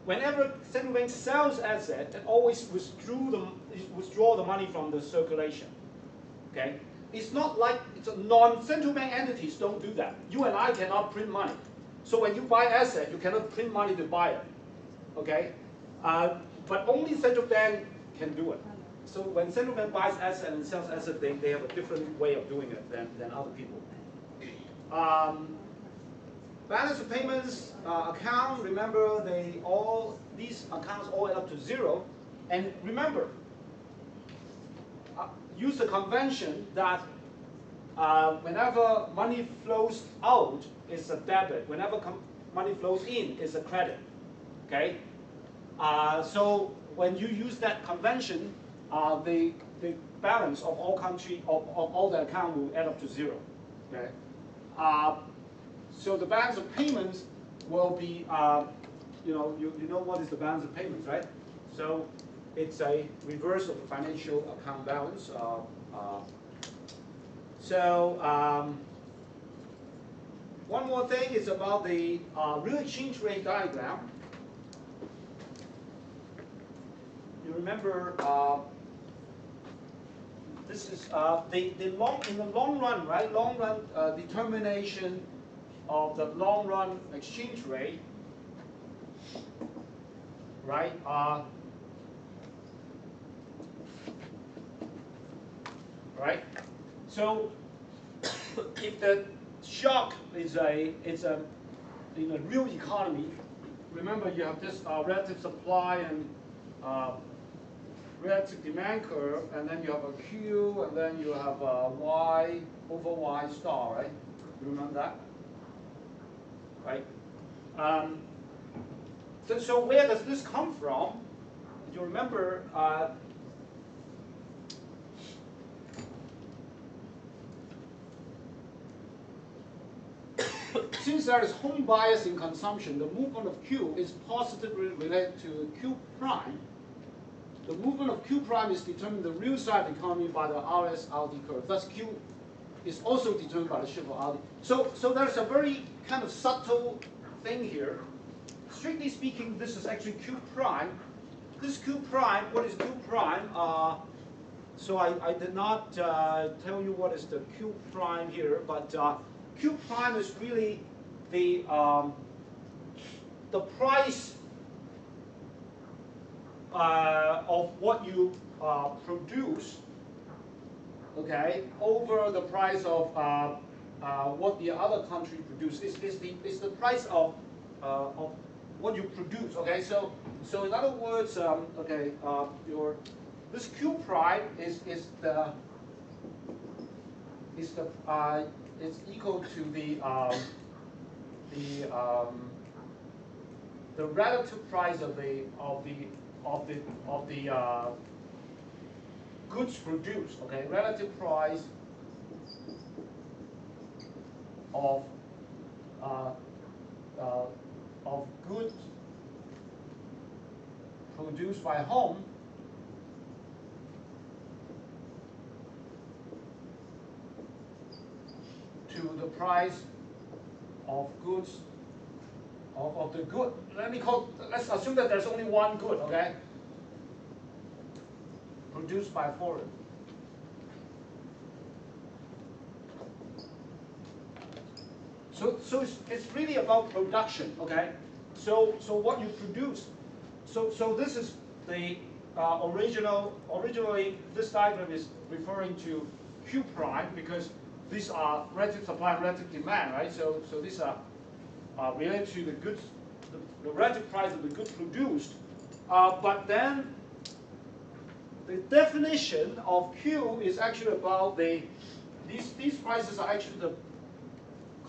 Whenever central bank sells asset, it always withdraw the money from the circulation. Okay? It's not like it's a non-central bank entities don't do that. You and I cannot print money. So when you buy asset, you cannot print money to buy it. Okay? But only central bank can do it. So when central bank buys asset and sells asset, they have a different way of doing it than other people. Balance of payments account, remember these accounts all add up to zero. And remember, use the convention that whenever money flows out, it's a debit. Whenever money flows in, it's a credit. Okay. So when you use that convention, the balance of all of all the account will add up to 0. Okay. So the balance of payments will be, you know what is the balance of payments, right? So it's a reverse of the financial account balance. One more thing is about the real exchange rate diagram. You remember this is in the long run, right? Long run determination of the long run exchange rate, right? Right. So if the shock is in a real economy, remember you have this relative supply and relative demand curve, and then you have a Q, and then you have a Y over Y star, right? You remember that? Right? So where does this come from? You remember since there is home bias in consumption, the movement of Q is positively related to Q prime. The movement of Q prime is determined the real side of the economy by the RS-RD curve. Thus, Q is also determined by the shape of RD. So there's a very kind of subtle thing here. Strictly speaking, this is actually Q prime. This Q prime, what is Q prime? So I did not tell you what is the Q prime here, but Q prime is really the price of what you produce, okay, over the price of what the other country produces. Is the price of what you produce, okay? So in other words, okay, this Q prime is equal to the relative price of the goods produced, okay? Relative price of goods produced by home to the price of goods of the good. Let's assume that there's only one good, okay? Produced by foreign. So it's really about production, okay? So what you produce. So this is the originally this diagram is referring to Q prime because these are relative supply and relative demand, right? So these are related to the goods, the relative price of the goods produced. But then the definition of Q is actually about these prices are actually the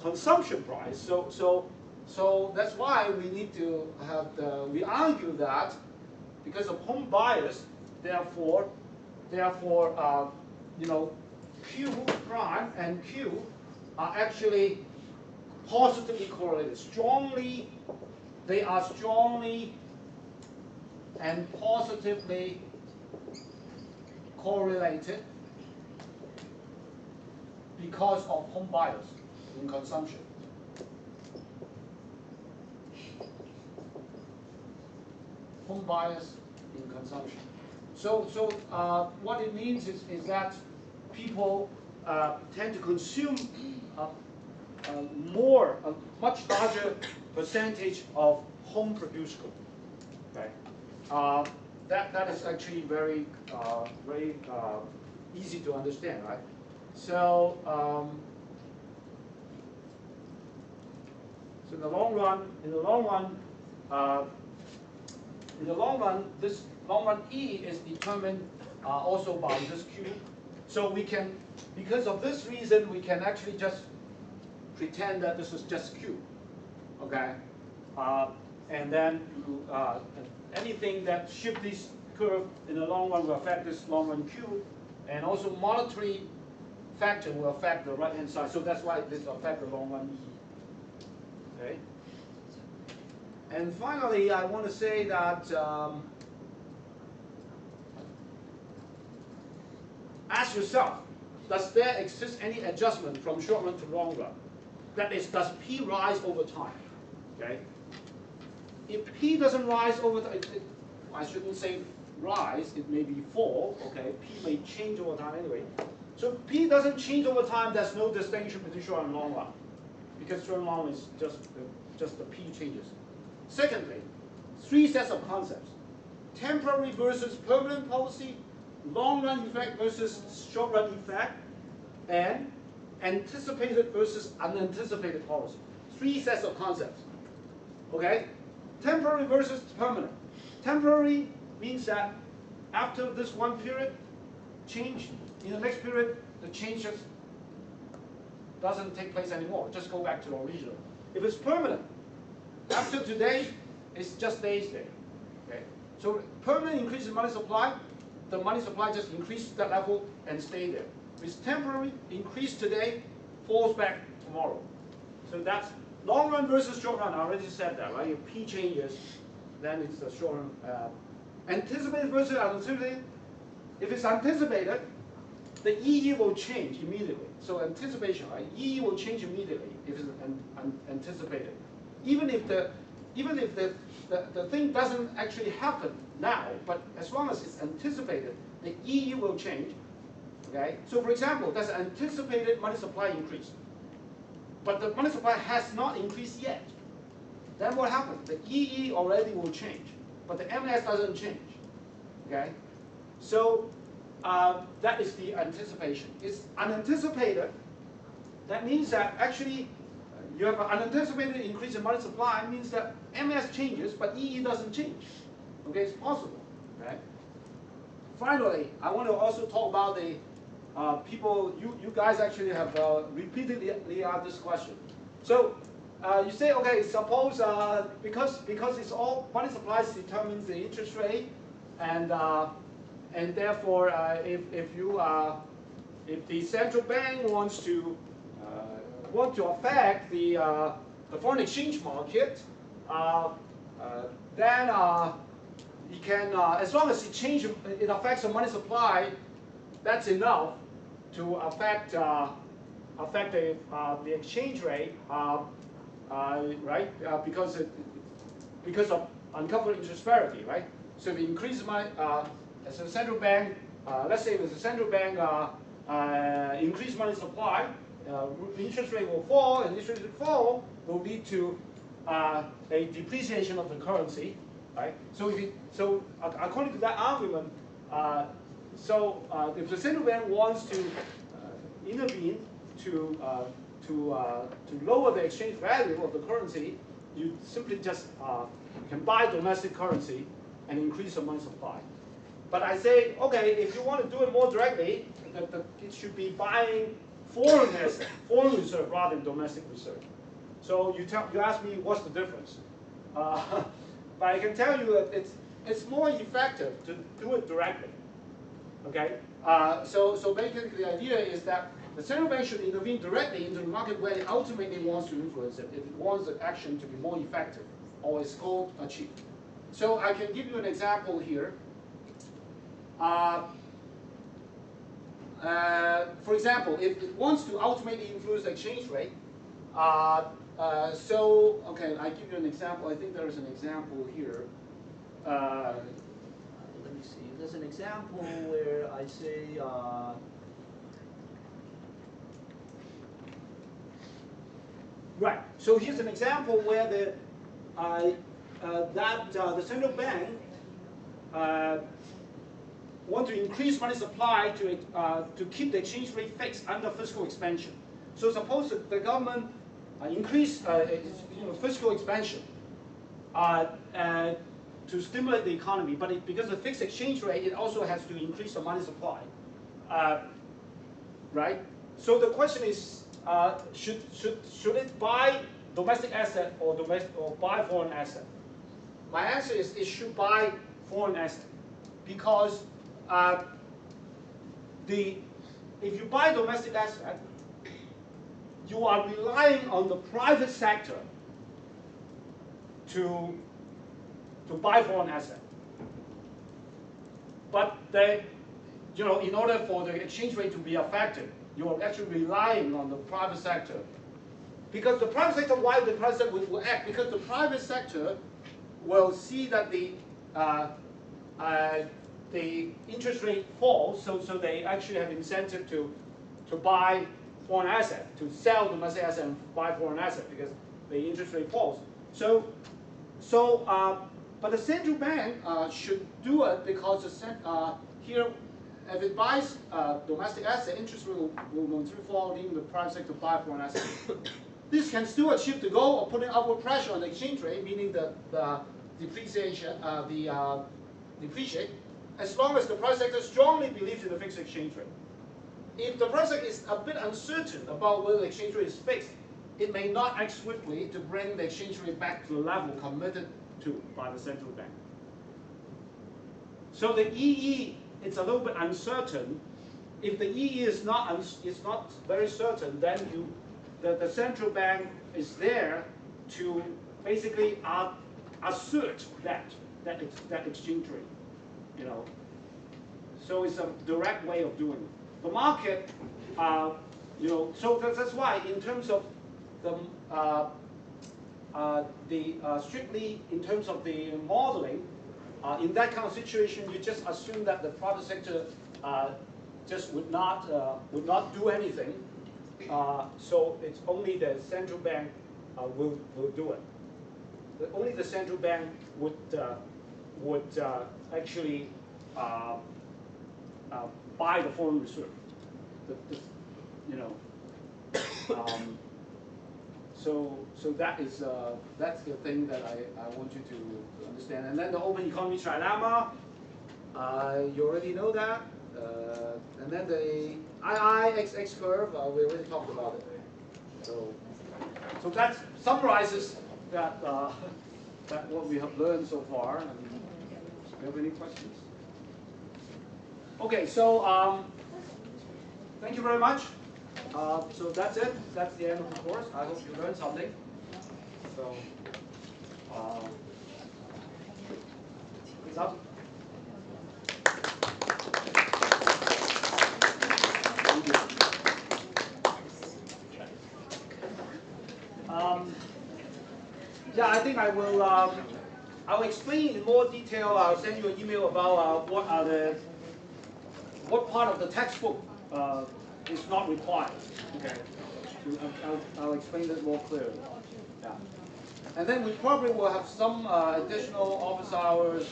consumption price. So that's why we need to have we argue that because of home bias, therefore you know, Q prime and Q are actually positively correlated. They are strongly and positively correlated because of home bias in consumption. Home bias in consumption. So what it means is that people tend to consume a much larger percentage of home-produced goods. Okay, that is actually very easy to understand, right? So in the long run, this long run E is determined also by this Q. So we can, because of this reason, we can actually just pretend that this is just Q, okay? And then anything that shift this curve in the long run will affect this long run Q, and also monetary factor will affect the right hand side. So that's why this will affect the long run E. Okay. And finally, I want to say that ask yourself, does there exist any adjustment from short run to long run? That is, does P rise over time? Okay. If P doesn't rise over time, I shouldn't say rise, it may be fall. Okay, P may change over time anyway. So if P doesn't change over time, there's no distinction between short and long run, because short and long is just the P changes. Secondly, three sets of concepts: temporary versus permanent policy, long run effect versus short run effect, and anticipated versus unanticipated policy. Three sets of concepts. Okay? Temporary versus permanent. Temporary means that after this one period, change in the next period, the change just doesn't take place anymore. Just go back to the original. If it's permanent, after today, it just stays there. Okay? So permanent increase in money supply, the money supply just increases that level and stay there. If it's temporary, increase today, falls back tomorrow. So that's long run versus short run. I already said that, right? If P changes, then it's the short run. Anticipated versus unanticipated. If it's anticipated, the EE will change immediately. So anticipation, right? EE will change immediately if it's anticipated. Even if the thing doesn't actually happen now, but as long as it's anticipated, the EE will change. Okay? So for example, there's an anticipated money supply increase, but the money supply has not increased yet. Then what happens? The EE already will change, but the MS doesn't change. Okay? So that is the anticipation. It's unanticipated. That means that actually you have an unanticipated increase in money supply. It means that MS changes, but EE doesn't change. Okay, it's possible. Okay. Finally, I want to also talk about the people. You guys actually have repeatedly asked this question. So you say, okay, suppose because it's all money supply determines the interest rate, and therefore if the central bank wants to affect the foreign exchange market, then it can, as long as it affects the money supply, that's enough to affect the exchange rate, right? Because of uncovered interest parity, right? So if it increases as a central bank, let's say if the central bank increase money supply, interest rate will fall, and interest rate fall will lead to a depreciation of the currency, right? So according to that argument, if the central bank wants to intervene to lower the exchange value of the currency, you simply just can buy domestic currency and increase the money supply. But I say, okay, if you want to do it more directly, it should be buying foreign assets, foreign reserve rather than domestic reserve. So you ask me what's the difference, but I can tell you that it's more effective to do it directly. Okay, so basically the idea is that the central bank should intervene directly into the market where it ultimately wants to influence it, if it wants the action to be more effective or its goal achieved. So I can give you an example here. For example, if it wants to ultimately influence the exchange rate, okay, I give you an example. I think there is an example here. Let me see. There's an example where I say, right. So here's an example where the central bank want to increase money supply to keep the exchange rate fixed under fiscal expansion. So suppose that the government increase fiscal expansion to stimulate the economy, but because of fixed exchange rate, it also has to increase the money supply. right? So the question is, should it buy domestic asset or buy foreign asset? My answer is it should buy foreign asset because if you buy domestic asset, you are relying on the private sector to buy foreign asset. But in order for the exchange rate to be affected, you are actually relying on the private sector. Because the private sector, why the private sector will act? Because the private sector will see that the interest rate falls, so they actually have incentive to buy foreign asset, to sell domestic asset and buy foreign asset because the interest rate falls. But the central bank should do it because here, if it buys domestic asset, interest rate will momentarily fall, leaving the private sector to buy foreign asset. This can still achieve the goal of putting upward pressure on the exchange rate, meaning the depreciation, depreciate, as long as the private sector strongly believes in the fixed exchange rate. If the private sector is a bit uncertain about whether the exchange rate is fixed, it may not act swiftly to bring the exchange rate back to the level committed to by the central bank. So the EE is a little bit uncertain. If the EE is not very certain, then the central bank is there to basically assert that exchange rate. So it's a direct way of doing it. The market, so that's why in terms of strictly in terms of the modeling, in that kind of situation, you just assume that the private sector just would not do anything. So it's only the central bank will do it. Only the central bank would actually buy the foreign reserve. So that's the thing that I want you to understand. And then the open economy trilemma, you already know that. And then the II-XX curve, we already talked about it. So that summarizes that what we have learned so far. And do you have any questions? Okay, so thank you very much. So that's it. That's the end of the course. I hope you learned something. So, it's up. Yeah, I think I will. I'll explain in more detail. I'll send you an email about what part of the textbook is not required. Okay, so I'll explain that more clearly. Yeah, and then we probably will have some additional office hours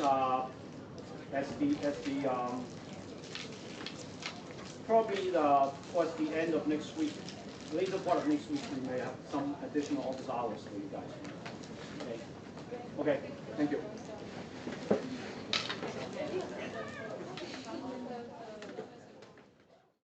probably towards the end of next week. Later part of next week, we may have some additional office hours for you guys. Okay. Okay. Thank you.